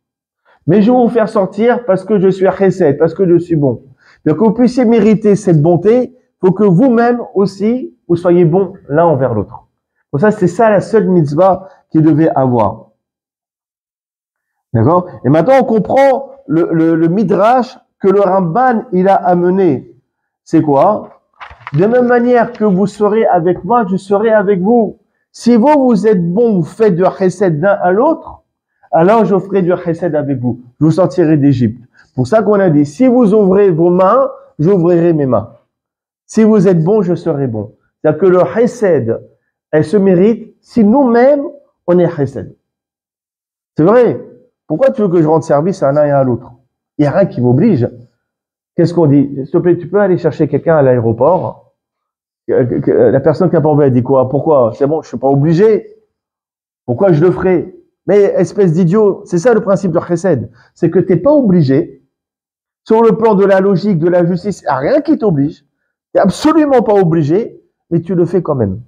Mais je vais vous faire sortir parce que je suis à Chesed, parce que je suis bon. Donc que vous puissiez mériter cette bonté, il faut que vous-même aussi, vous soyez bons l'un envers l'autre. Pour ça, c'est ça la seule mitzvah qu'il devait avoir. D'accord? Et maintenant on comprend le midrash que le Ramban il a amené. C'est quoi? De même manière que vous serez avec moi, je serai avec vous. Si vous êtes bons, vous faites du chesed l'un à l'autre, alors je ferai du chesed avec vous. Je vous sortirai d'Égypte. Pour ça qu'on a dit, si vous ouvrez vos mains, j'ouvrirai mes mains. Si vous êtes bons, je serai bon. C'est-à-dire que le chesed, elle se mérite si nous-mêmes, on est chesed. C'est vrai. Pourquoi tu veux que je rende service à l'un et à l'autre? Il n'y a rien qui m'oblige. Qu'est-ce qu'on dit? S'il te plaît, tu peux aller chercher quelqu'un à l'aéroport? La personne qui n'a pas envie, elle dit quoi? Pourquoi? C'est bon, je suis pas obligé. Pourquoi je le ferai? Mais espèce d'idiot, c'est ça le principe de chesed. C'est que tu n'es pas obligé. Sur le plan de la logique, de la justice, il n'y a rien qui t'oblige. Tu n'es absolument pas obligé, mais tu le fais quand même.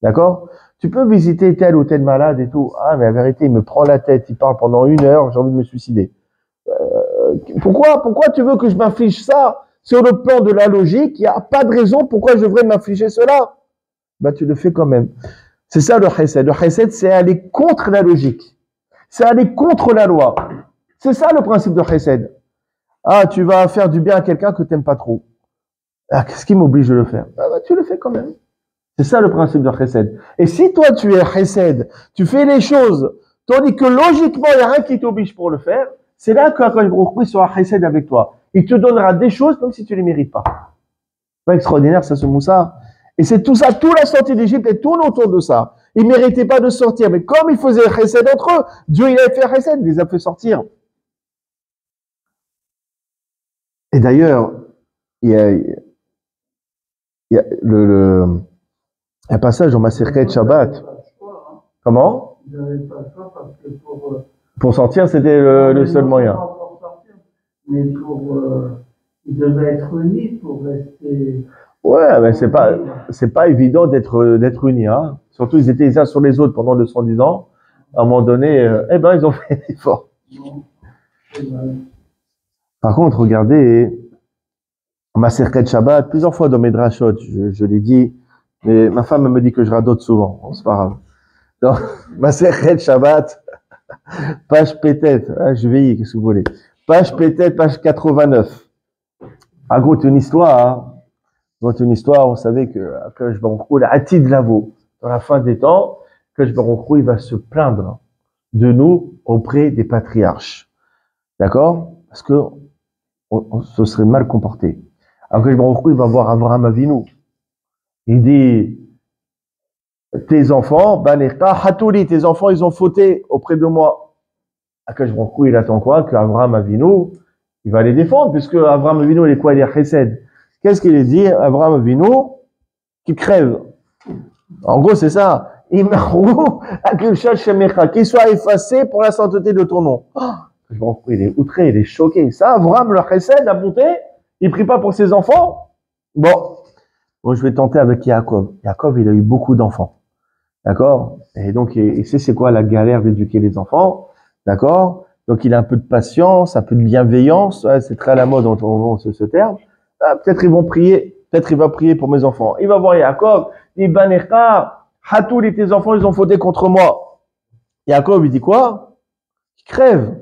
D'accord? Tu peux visiter tel ou tel malade et tout. Ah, mais la vérité, il me prend la tête, il parle pendant 1 heure, j'ai envie de me suicider. Pourquoi tu veux que je m'inflige ça? Sur le plan de la logique, il n'y a pas de raison pourquoi je devrais m'infliger cela. Bah, tu le fais quand même. C'est ça le chesed. Le chesed, c'est aller contre la logique. C'est aller contre la loi. C'est ça le principe de chesed. Ah, tu vas faire du bien à quelqu'un que tu n'aimes pas trop. Ah, qu'est-ce qui m'oblige de le faire? Ah, bah, tu le fais quand même. C'est ça le principe de chesed. Et si toi, tu es chesed, tu fais les choses, tandis que logiquement, il n'y a rien qui t'oblige pour le faire, c'est là qu'Akash Baruch Hu sera chesed avec toi. Il te donnera des choses même si tu ne les mérites pas. C'est pas extraordinaire, ça, ce moussa. Et c'est tout ça, toute la sortie d'Égypte, elle tourne autour de ça. Ils ne méritaient pas de sortir, mais comme ils faisaient chesed entre eux, Dieu, il a fait chesed, il les a fait sortir. Et d'ailleurs, il y a un passage dans Maserhet Shabbat. Comment? Ils n'avaient pas le choix parce que pour sortir, c'était le seul moyen. Pour sortir, mais ils devaient être unis pour rester. Ouais, mais c'est pas évident d'être unis, hein. Surtout, ils étaient les uns sur les autres pendant 210 ans. À un moment donné, ils ont fait l'effort. Par contre, regardez, Maserhet Shabbat, plusieurs fois dans mes drashot, je l'ai dit, mais ma femme me dit que je radote souvent. Bon, c'est pas grave. Donc, Maserhet Shabbat, page peut-être, je veille, qu'est-ce que vous voulez. Page peut-être, page 89. Raconte une histoire, une histoire, on savait que Akash Baruch Hu, l'Atid Lavo, dans la fin des temps, Akash Baruch Hu, il va se plaindre de nous auprès des patriarches. D'accord? Parce que on se serait mal comporté. Akash Baruch Hu, il va voir Avraham Avinu. Il dit, tes enfants, tes enfants, ils ont fauté auprès de moi. Akash Baruch Hu, il attend quoi? Que Avraham Avinu, Il va les défendre, puisque Abraham Avinu, il est quoi? Il est chesed. Qu'est-ce qu'il est dit? Abraham Avinu, qui crève. En gros, c'est ça. Qu'il soit effacé pour la sainteté de ton nom. Oh, il est outré, il est choqué. Ça, Abraham, le chesed, la bonté, il prie pas pour ses enfants? Bon, je vais tenter avec Yaakov. Yaakov, il a eu beaucoup d'enfants. D'accord? Et donc, il sait c'est quoi la galère d'éduquer les enfants. D'accord? Donc, il a un peu de patience, un peu de bienveillance. Ouais, c'est très à la mode en ce terme. Ah, peut-être ils vont prier. Peut-être il va prier pour mes enfants. Il va voir Yaakov. Il dit, Banecha, Hatoul, tes enfants, ils ont fauté contre moi. Yaakov, il dit quoi? Il crève.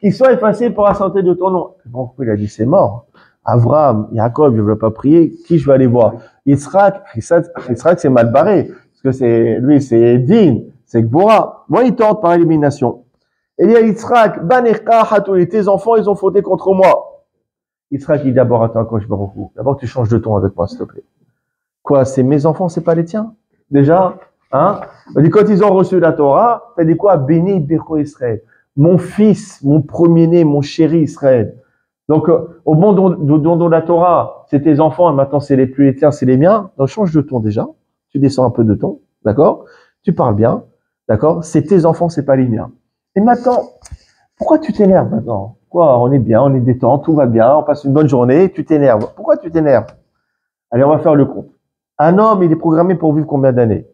Qu'ils soient effacés pour la santé de ton nom. Bon, il a dit, c'est mort. Abraham, Yaakov, il ne veut pas prier. Qui je vais aller voir? Yitzhak, c'est mal barré. Parce que lui, c'est digne. C'est Gvora. Moi, il tente par élimination. Et il y a Yitzhak, Banecha, Hatoul, tes enfants, ils ont fauté contre moi. Yitzhak, il dit d'abord, attends, quand je me recouvre. D'abord, tu changes de ton avec moi, s'il te plaît. Quoi, c'est mes enfants, c'est pas les tiens? Déjà? Hein? On dit, quand ils ont reçu la Torah, t'as dit quoi? Béni Beko Israël. Mon fils, mon premier-né, mon chéri Israël. Donc, au bon don de la Torah, c'est tes enfants, et maintenant c'est les plus les tiens, c'est les miens. Donc, change de ton déjà. Tu descends un peu de ton. D'accord? Tu parles bien. D'accord? C'est tes enfants, c'est pas les miens. Et maintenant, pourquoi tu t'énerves maintenant? Quoi? On est bien, on est détente, tout va bien, on passe une bonne journée, tu t'énerves. Pourquoi tu t'énerves? Allez, on va faire le compte. Un homme, il est programmé pour vivre combien d'années?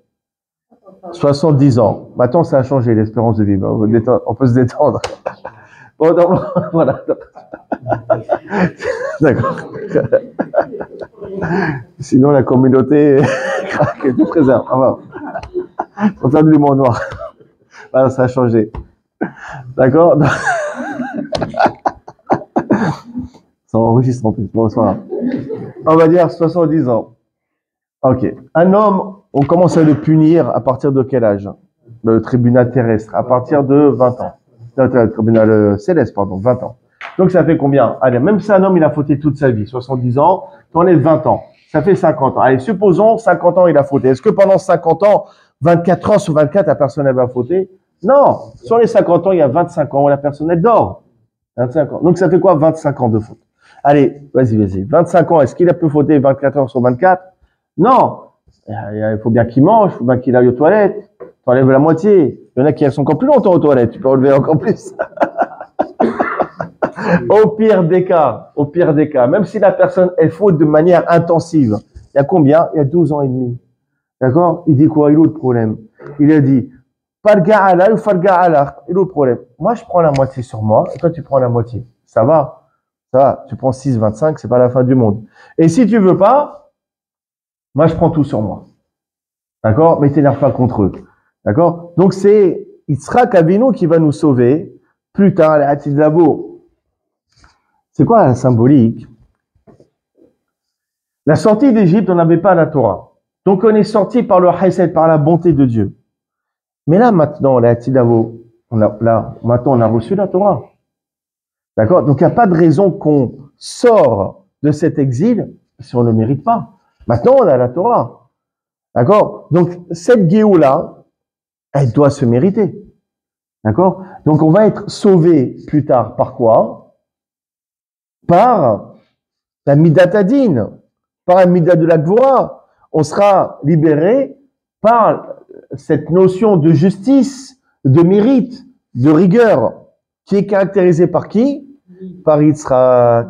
70 ans. Maintenant, ça a changé, l'espérance de vie. On peut se détendre. Bon, voilà. D'accord. Sinon, la communauté craque et tout préserve. On fait de l'humour noir. Voilà, ça a changé. D'accord? Ça enregistre en plus. Bonsoir. On va dire 70 ans. Ok. Un homme, on commence à le punir à partir de quel âge? Le tribunal terrestre, à partir de 20 ans. Le tribunal céleste, pardon, 20 ans. Donc ça fait combien? Allez, même si un homme, il a fauté toute sa vie, 70 ans, t'enlèves 20 ans. Ça fait 50 ans. Allez, supposons 50 ans, il a fauté. Est-ce que pendant 50 ans, 24 ans sur 24, la personne, elle va fauter? Non. Sur les 50 ans, il y a 25 ans où la personne, elle dort. 25 ans. Donc ça fait quoi 25 ans de faute? Allez, vas-y. 25 ans, est-ce qu'il a pu fauter 24 heures sur 24? Non. Il faut bien qu'il mange, il faut bien qu'il aille aux toilettes. T'enlèves la moitié. Il y en a qui restent encore plus longtemps aux toilettes. Tu peux relever encore plus. Au pire des cas, même si la personne, elle faute de manière intensive, il y a combien? Il y a 12 ans et demi. D'accord? Il dit quoi? Il a le problème. Il a dit, farga ala ou farga ala. Il a le problème. Moi, je prends la moitié sur moi, et toi, tu prends la moitié. Ça va? Tu prends 6,25, c'est pas la fin du monde. Et si tu veux pas, moi, je prends tout sur moi. D'accord? Mais t'énerve pas contre eux. D'accord? Donc, c'est Yitzhak Avinu qui va nous sauver. Plus tard, les Hatid Labo. C'est quoi la symbolique? La sortie d'Égypte, on n'avait pas la Torah. Donc, on est sorti par le Chesed, par la bonté de Dieu. Mais là, maintenant, les Hatid Labo, maintenant, on a reçu la Torah. D'accord? Donc, il n'y a pas de raison qu'on sort de cet exil si on ne le mérite pas. Maintenant, on a la Torah. D'accord? Donc, cette Géoula, elle doit se mériter. D'accord? Donc, on va être sauvé plus tard par quoi? Par la Midatadine, par la Midat de la Gvora. On sera libéré par cette notion de justice, de mérite, de rigueur, qui est caractérisée par qui? Par Yitzhak.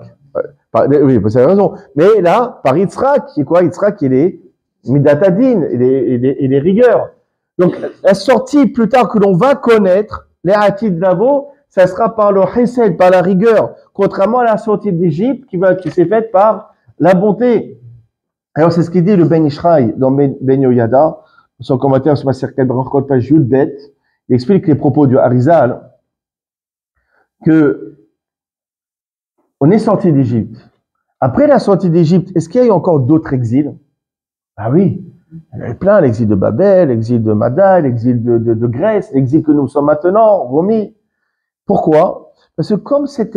Oui, vous avez raison. Mais là, par Yitzhak, qui est quoi? Yitzhak, il est Midatadine, il est rigueur. Donc, la sortie plus tard que l'on va connaître, les Hatid Lavo, ça sera par le Chesed, par la rigueur, contrairement à la sortie d'Égypte qui s'est faite par la bonté. Alors, c'est ce qu'il dit le Ben Ishraï dans Ben Yoyada, son commentaire sur Maserkel Brachot page Yud-Bet. Il explique les propos du Harizal, que on est sorti d'Égypte. Après la sortie d'Égypte, est-ce qu'il y a eu encore d'autres exils? Ah oui. Il y avait plein, l'exil de Babel, l'exil de Mada, l'exil de Grèce, l'exil que nous sommes maintenant, Romi. Pourquoi? Parce que comme cette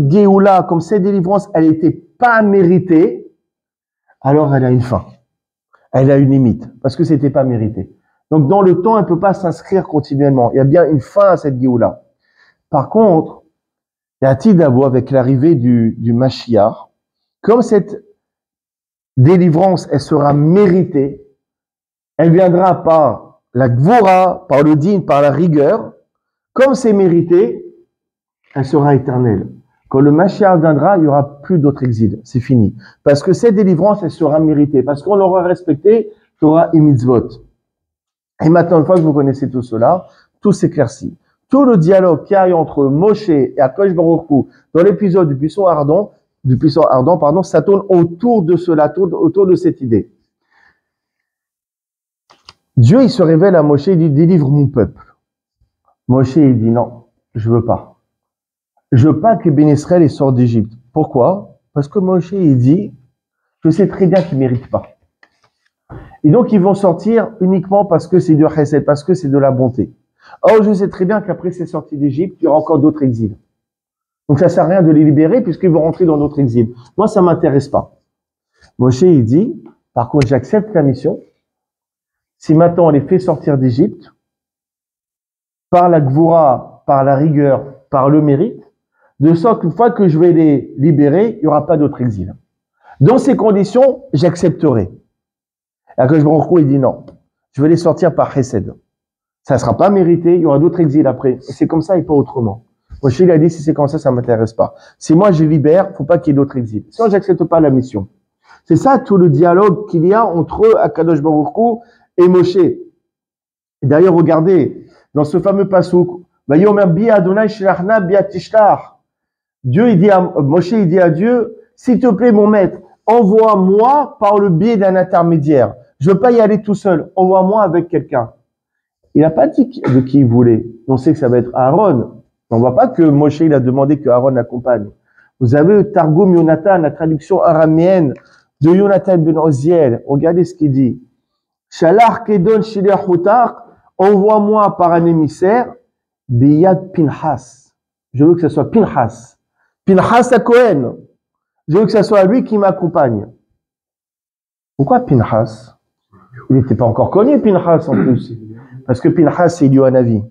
Géoula, comme cette délivrance, elle n'était pas méritée, alors elle a une fin. Elle a une limite, parce que c'était pas mérité. Donc dans le temps, elle ne peut pas s'inscrire continuellement. Il y a bien une fin à cette Géoula. Par contre, y a-t-il d'abord avec l'arrivée du Mashiach, comme cette délivrance, elle sera méritée, elle viendra par la gvura, par le din, par la rigueur, comme c'est mérité, elle sera éternelle. Quand le Mashiach viendra, il n'y aura plus d'autre exil. C'est fini. Parce que cette délivrance, elle sera méritée. Parce qu'on l'aura respectée, Torah et mitzvot. Et maintenant, une fois que vous connaissez tout cela, tout s'éclaircit. Tout le dialogue qu'il y a entre Moshe et Akadosh Baruch Hu dans l'épisode du buisson ardent, ça tourne autour de cela, autour de cette idée. Dieu, il se révèle à Moshe, il dit, délivre mon peuple. Moshe, il dit, non, je veux pas. Je veux pas que Ben Israël sorte d'Égypte. Pourquoi? Parce que Moshe, il dit, je sais très bien qu'ils méritent pas. Et donc, ils vont sortir uniquement parce que c'est du chesed, parce que c'est de la bonté. Or, je sais très bien qu'après ces sorties d'Égypte, il y aura encore d'autres exils. Donc, ça sert à rien de les libérer puisqu'ils vont rentrer dans d'autres exils. Moi, ça m'intéresse pas. Moshe, il dit, par contre, j'accepte la mission. Si maintenant on les fait sortir d'Égypte, par la gvura, par la rigueur, par le mérite, de sorte qu'une fois que je vais les libérer, il n'y aura pas d'autre exil. Dans ces conditions, j'accepterai. Et Akadosh Baruch Hu, il dit non, je vais les sortir par chesed. Ça ne sera pas mérité, il y aura d'autres exils après. C'est comme ça et pas autrement. Moshe, il a dit, si c'est comme ça ne m'intéresse pas. Si moi je libère, il ne faut pas qu'il y ait d'autres exils. Sinon, j'accepte pas la mission. C'est ça tout le dialogue qu'il y a entre Akadosh Baruch Hu et Moshe. Et d'ailleurs, regardez, dans ce fameux passouk, Dieu, il dit à Moshe, il dit à Dieu, s'il te plaît, mon maître, envoie-moi par le biais d'un intermédiaire. Je veux pas y aller tout seul. Envoie-moi avec quelqu'un. Il n'a pas dit de qui il voulait. On sait que ça va être Aaron. On ne voit pas que Moshe, il a demandé que Aaron l'accompagne. Vous avez le Targum Yonatan, la traduction araméenne de Yonatan ben Oziel. Regardez ce qu'il dit. Shalach kedon shilach hutar, envoie-moi par un émissaire, biyad Pinhas. Je veux que ce soit Pinhas. Pinhas à Cohen. Je veux que ce soit lui qui m'accompagne. Pourquoi Pinhas? Il n'était pas encore connu, Pinhas, en plus. Parce que Pinhas, c'est Eliyahu.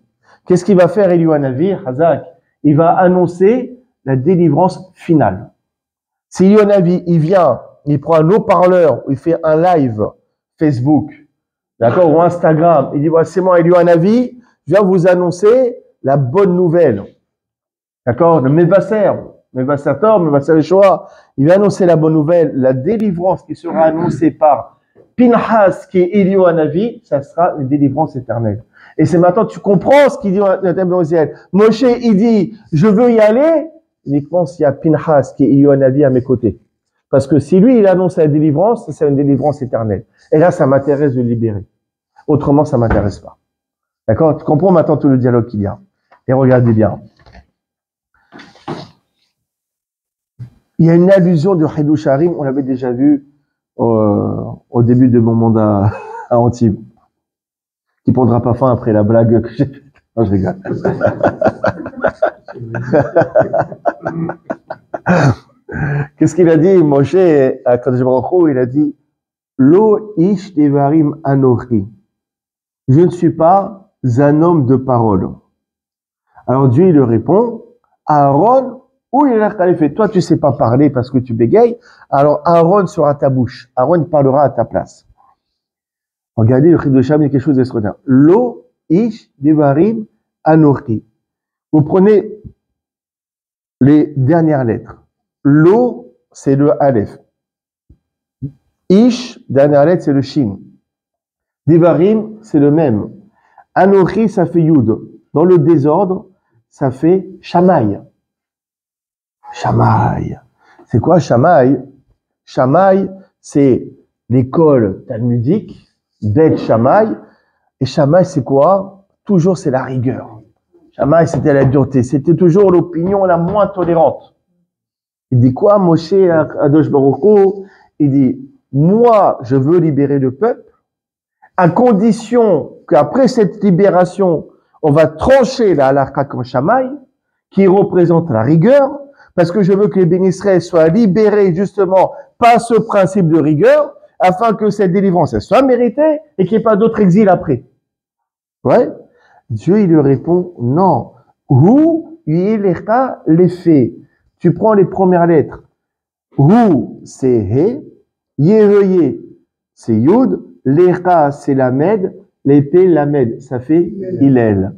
Qu'est-ce qu'il va faire, Eliyahu? Hazak, il va annoncer la délivrance finale. Si Eliyahu, il vient, il prend un haut-parleur, il fait un live Facebook, d'accord, ou Instagram, il dit, voilà, c'est moi, Eliyahu, je viens vous annoncer la bonne nouvelle. D'accord? Le Mevasser Yeshua, il va annoncer la bonne nouvelle, la délivrance qui sera annoncée par Pinhas, qui est Eliyahu, ça sera une délivrance éternelle. Et c'est maintenant, tu comprends ce qu'il dit dans le thème de Moshe, il dit, je veux y aller, uniquement s'il y a Pinhas, qui est Eliyahu à mes côtés. Parce que si lui, il annonce la délivrance, c'est une délivrance éternelle. Et là, ça m'intéresse de le libérer. Autrement, ça m'intéresse pas. D'accord? Tu comprends maintenant tout le dialogue qu'il y a. Et regardez bien. Il y a une allusion de Hidush Harim, on l'avait déjà vu au début de mon mandat à Antibes, qui ne prendra pas fin après la blague que j'ai faite. Non, je rigole. Qu'est-ce qu'il a dit, Moshe, à Kadosh Baruch Hu, il a dit, Lo ish devarim anochi. Je ne suis pas un homme de parole. Alors Dieu, il lui répond, Aaron, où il a fait, toi, tu sais pas parler parce que tu bégayes, alors Aaron sera ta bouche. Aaron, il parlera à ta place. Regardez, le Hidush Harim, il y a quelque chose d'extraordinaire. Lo ish devarim anochi. Vous prenez les dernières lettres. Lo, c'est le Aleph. Ish, dernière lettre, c'est le Shin. Devarim, c'est le même. Anochi, ça fait Yud. Dans le désordre, ça fait Shamaï. Shamaï. C'est quoi Shamaï? Shamaï, c'est l'école talmudique d'Ed Shamaï. Et Shamaï, c'est quoi? Toujours, c'est la rigueur. Shamaï, c'était la dureté. C'était toujours l'opinion la moins tolérante. Il dit quoi, Moshe à Kadosh Baruch Hu? Il dit, moi, je veux libérer le peuple, à condition qu'après cette libération, on va trancher la halakha comme Shamaï, qui représente la rigueur, parce que je veux que les bénis Israël soient libérés justement par ce principe de rigueur, afin que cette délivrance soit méritée et qu'il n'y ait pas d'autre exil après. Ouais. Dieu, il lui répond, non. Ou Yilecha, l'effet. Tu prends les premières lettres. Hu, c'est He. Yeveye, c'est Yud. Lecha, c'est Lamed. L'épée, Lamed. Ça fait Hillel.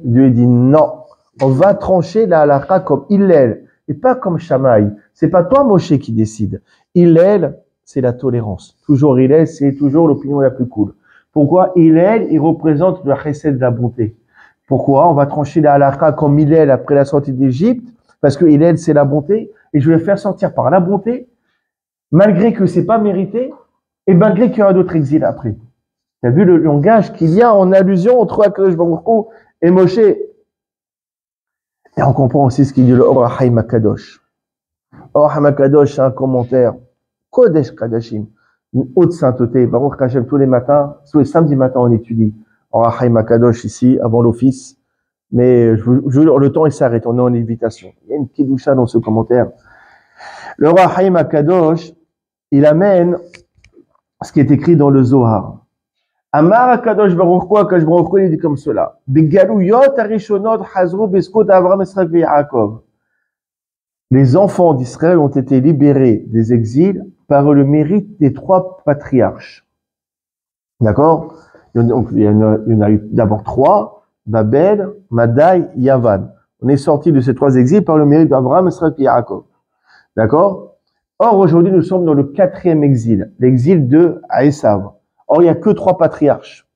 Dieu dit non. On va trancher la halakha comme Hillel et pas comme Shammai. C'est pas toi, Moshe, qui décide. Hillel, c'est la tolérance. Toujours Hillel, c'est toujours l'opinion la plus cool. Pourquoi Hillel, il représente le chesed de la bonté. Pourquoi on va trancher la halakha comme Hillel après la sortie d'Égypte? Parce que Hillel, c'est la bonté. Et je vais le faire sortir par la bonté, malgré que c'est pas mérité, et malgré qu'il y aura d'autres exils après. Tu as vu le langage qu'il y a en allusion entre Akadosh Baruch Hu et Moshe. Et on comprend aussi ce qu'il dit le Or HaChaim HaKadosh. Or HaChaim HaKadosh, c'est un commentaire. Kodesh Kadashim. Une haute sainteté. Baruch Hashem, tous les matins, tous les samedis matins, on étudie. Or HaChaim HaKadosh ici, avant l'office. Mais le temps, il s'arrête. On est en invitation. Il y a une petite doucha dans ce commentaire. Le Or HaChaim HaKadosh, il amène ce qui est écrit dans le Zohar. Amar HaKadosh Baruch Hu, HaKadosh Baruch Hu, il dit comme cela. Begaluyot harishonot hazru beskut Avram Yitzchak ve Yaakov. Les enfants d'Israël ont été libérés des exils par le mérite des trois patriarches. D'accord? Il y en a eu d'abord trois, Babel, Madai, Yavan. On est sorti de ces trois exils par le mérite d'Avram Yitzchak et Yaakov. D'accord? Or, aujourd'hui, nous sommes dans le quatrième exil, l'exil de Esav. Or, il n'y a que trois patriarches.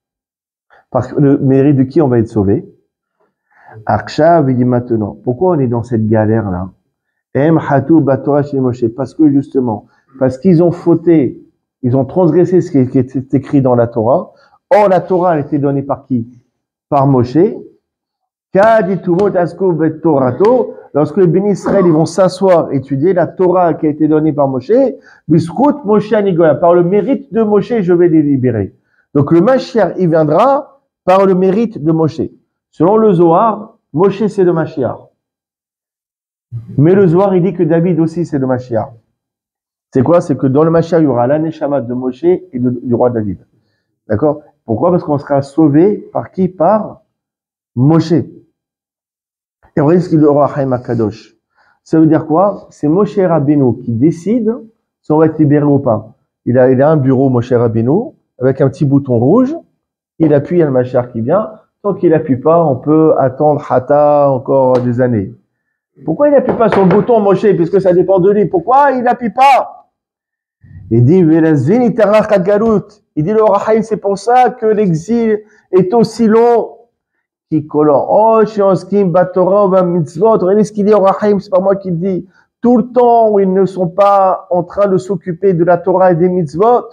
Parce que le mérite de qui on va être sauvé? Akshav, il dit maintenant. Pourquoi on est dans cette galère-là? Parce que justement, parce qu'ils ont fauté, ils ont transgressé ce qui est écrit dans la Torah. Or, la Torah, elle était donnée par qui? Par Moshe. Lorsque les bénis Israël, ils vont s'asseoir, étudier la Torah qui a été donnée par Moshe, par le mérite de Moshe, je vais les libérer. Donc le Mashiach, il viendra par le mérite de Moshe. Selon le Zohar, Moshe, c'est le Mashiach. Mais le Zohar, il dit que David aussi, c'est le Mashiach. C'est quoi? C'est que dans le Mashiach, il y aura l'Aneshama de Moshe et du roi David. D'accord? Pourquoi? Parce qu'on sera sauvé par qui? Par Moshe. Et vous voyez ce qu'il y aura HaChaim HaKadosh. Ça veut dire quoi? C'est Moshe Rabbeinu qui décide si on va être libéré ou pas. Il a un bureau, Moshe Rabbeinu, avec un petit bouton rouge. Il appuie, il y a le Mashiach qui vient. Tant qu'il appuie pas, on peut attendre Hata encore des années. Pourquoi il n'appuie pas sur le bouton, Moshe? Puisque ça dépend de lui. Pourquoi il n'appuie pas? Il dit, il dit le HaChaim, c'est pour ça que l'exil est aussi long. Regardez ce qu'il dit au Rahim, c'est pas moi qui le dis. Tout le temps où ils ne sont pas en train de s'occuper de la Torah et des mitzvot,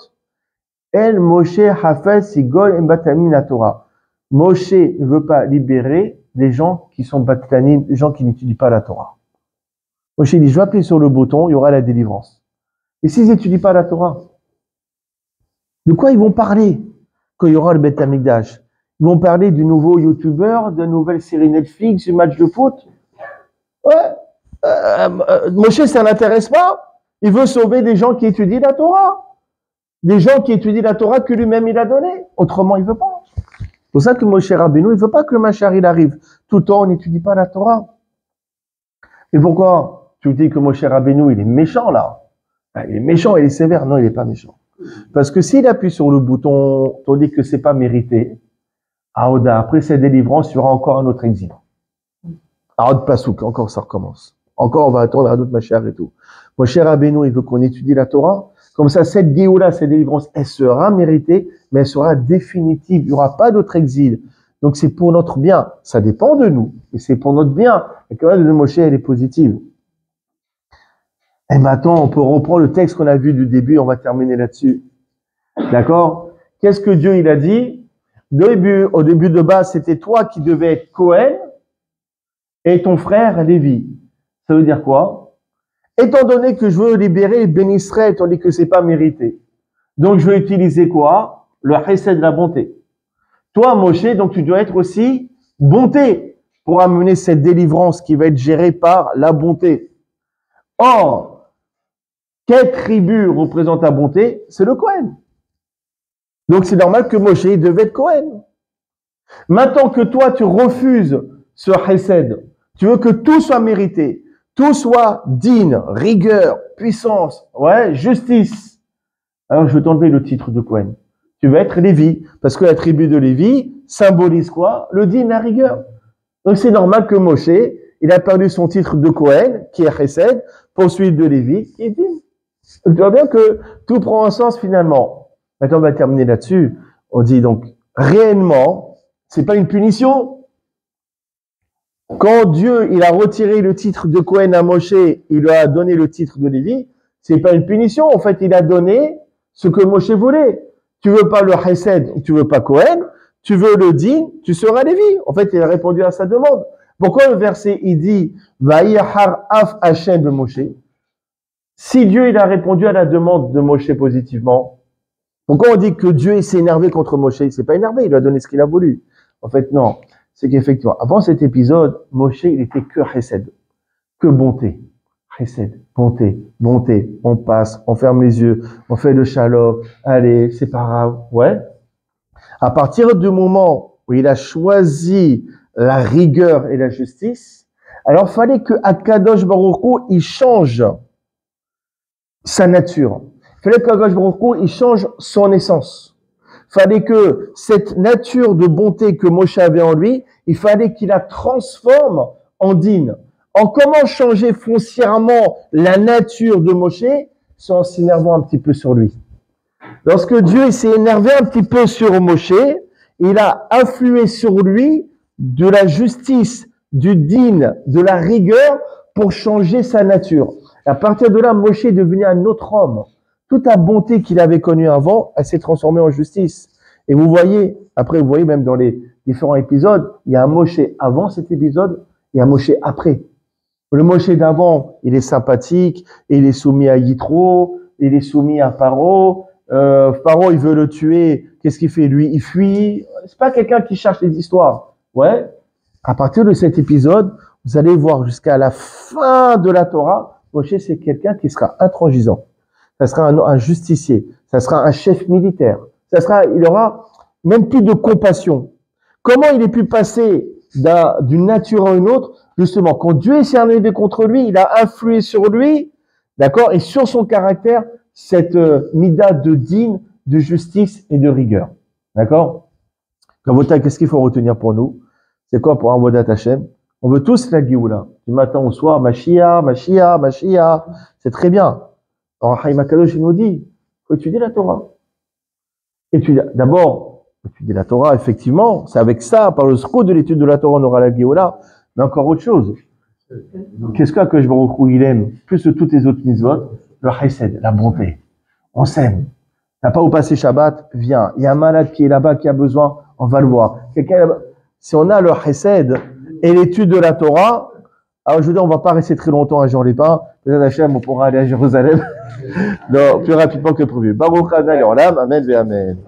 Moshe Hafez Sigol Mbatanim la Torah. Moshe ne veut pas libérer les gens qui sont batlanim, les gens qui n'étudient pas la Torah. Moshe dit, je vais appuyer sur le bouton, il y aura la délivrance. Et s'ils n'étudient pas la Torah, de quoi ils vont parler quand il y aura le Beth Amikdash? Ils vont parler du nouveau YouTuber, de la nouvelle série Netflix, du match de foot. Ouais. Moshe, ça l'intéresse pas. Il veut sauver des gens qui étudient la Torah. Des gens qui étudient la Torah que lui-même il a donné. Autrement, il veut pas. C'est pour ça que Moshe Rabbeinu, il veut pas que le Mashiach il arrive. Tout le temps, on n'étudie pas la Torah. Et pourquoi? Tu dis que Moshe Rabbeinu, il est méchant, là. Il est méchant, il est sévère. Non, il est pas méchant. Parce que s'il appuie sur le bouton, tandis que c'est pas mérité, après cette délivrance, il y aura encore un autre exil. Aod Pasouk, encore ça recommence. Encore on va attendre à d'autres Mashiach et tout. Mon cher Rabbeinu, il veut qu'on étudie la Torah. Comme ça, cette Géoula, cette délivrance, elle sera méritée, mais elle sera définitive. Il n'y aura pas d'autre exil. Donc c'est pour notre bien. Ça dépend de nous, mais c'est pour notre bien. La commande de Moshe, elle est positive. Et maintenant, on peut reprendre le texte qu'on a vu du début, on va terminer là-dessus. D'accord? Qu'est-ce que Dieu, il a dit? Au début de base, c'était toi qui devais être Cohen et ton frère Lévi. Ça veut dire quoi? Étant donné que je veux libérer Ben Israël, tandis que c'est pas mérité. Donc, je vais utiliser quoi? Le chesed de la bonté. Toi, Moshe, donc tu dois être aussi bonté pour amener cette délivrance qui va être gérée par la bonté. Or, quelle tribu représente la bonté? C'est le Cohen. Donc c'est normal que Moshe devait être Cohen. Maintenant que toi tu refuses ce chesed, Tu veux que tout soit mérité. Tout soit digne, rigueur, puissance, ouais, justice. Alors, je vais t'enlever le titre de Cohen. Tu vas être Lévi. Parce que la tribu de Lévi symbolise quoi? Le digne, la rigueur. Donc, c'est normal que Moshe, il a perdu son titre de Cohen, qui est Chesed, pour celui de Lévi, qui est digne. Donc, tu vois bien que tout prend un sens finalement. Maintenant, on va terminer là-dessus. On dit donc, réellement, c'est pas une punition. Quand Dieu, il a retiré le titre de Cohen à Moshe, il lui a donné le titre de Lévi, c'est pas une punition. En fait, il a donné ce que Moshe voulait. Tu veux pas le Chesed, tu veux pas Cohen, tu veux le digne, tu seras Lévi. En fait, il a répondu à sa demande. Pourquoi le verset, il dit, Va'yahar af Hashem de Moshe? Si Dieu, il a répondu à la demande de Moshe positivement, pourquoi on dit que Dieu s'est énervé contre Moshe? Il s'est pas énervé, il lui a donné ce qu'il a voulu. En fait, non. C'est qu'effectivement, avant cet épisode, Moshe, il était que chesed, que bonté. Chesed, bonté, bonté. On passe, on ferme les yeux, on fait le shalom, allez, c'est pas grave, ouais. À partir du moment où il a choisi la rigueur et la justice, alors fallait que Akadosh Baruch Hu, il change sa nature. Fallait qu'Akadosh Baruch Hu, il change son essence. Fallait que cette nature de bonté que Moshe avait en lui, il fallait qu'il la transforme en digne. En comment changer foncièrement la nature de Moshe sans s'énervant un petit peu sur lui. Lorsque Dieu s'est énervé un petit peu sur Moshe, il a influé sur lui de la justice, du digne, de la rigueur pour changer sa nature. À partir de là, Moshe est devenu un autre homme. Toute la bonté qu'il avait connue avant, elle s'est transformée en justice. Et vous voyez, après vous voyez même dans les différents épisodes, il y a un Moshe avant cet épisode et un Moshe après. Le Moshe d'avant, il est sympathique, il est soumis à Yitro, il est soumis à Pharaon. Pharaon, il veut le tuer. Qu'est-ce qu'il fait lui? Il fuit. C'est pas quelqu'un qui cherche les histoires. Ouais. À partir de cet épisode, vous allez voir jusqu'à la fin de la Torah, Moshe, c'est quelqu'un qui sera intransigeant. Ça sera un justicier, ça sera un chef militaire, il aura même plus de compassion. Comment il est pu passer d'une nature à une autre? Justement, quand Dieu s'est énervé contre lui, il a influé sur lui, d'accord, et sur son caractère, cette mida de digne, de justice et de rigueur. D'accord? Qu'est-ce qu'il faut retenir pour nous? C'est quoi pour Avodat Hashem? On veut tous la Géoula. Du matin au soir, Mashiach, Mashiach, Mashiach. C'est très bien. Alors, Haïm Akadosh nous dit, il faut étudier la Torah. D'abord, étudier la Torah, effectivement, c'est avec ça, par le scout de l'étude de la Torah, on aura la Géoula, mais encore autre chose. Qu'est-ce que je Baruch il aime, plus de toutes les autres mitzvot? Le chesed, la bonté. On s'aime. T'as pas où passer Shabbat? Viens. Il y a un malade qui est là-bas, qui a besoin, on va le voir. Si on a le chesed et l'étude de la Torah, alors je veux dire, on va pas rester très longtemps à Jean-les-Pins. Peut-être Hachem, on pourra aller à Jérusalem. Non, plus rapidement que prévu. Baruch Adonai Olam, Amen ve Amen.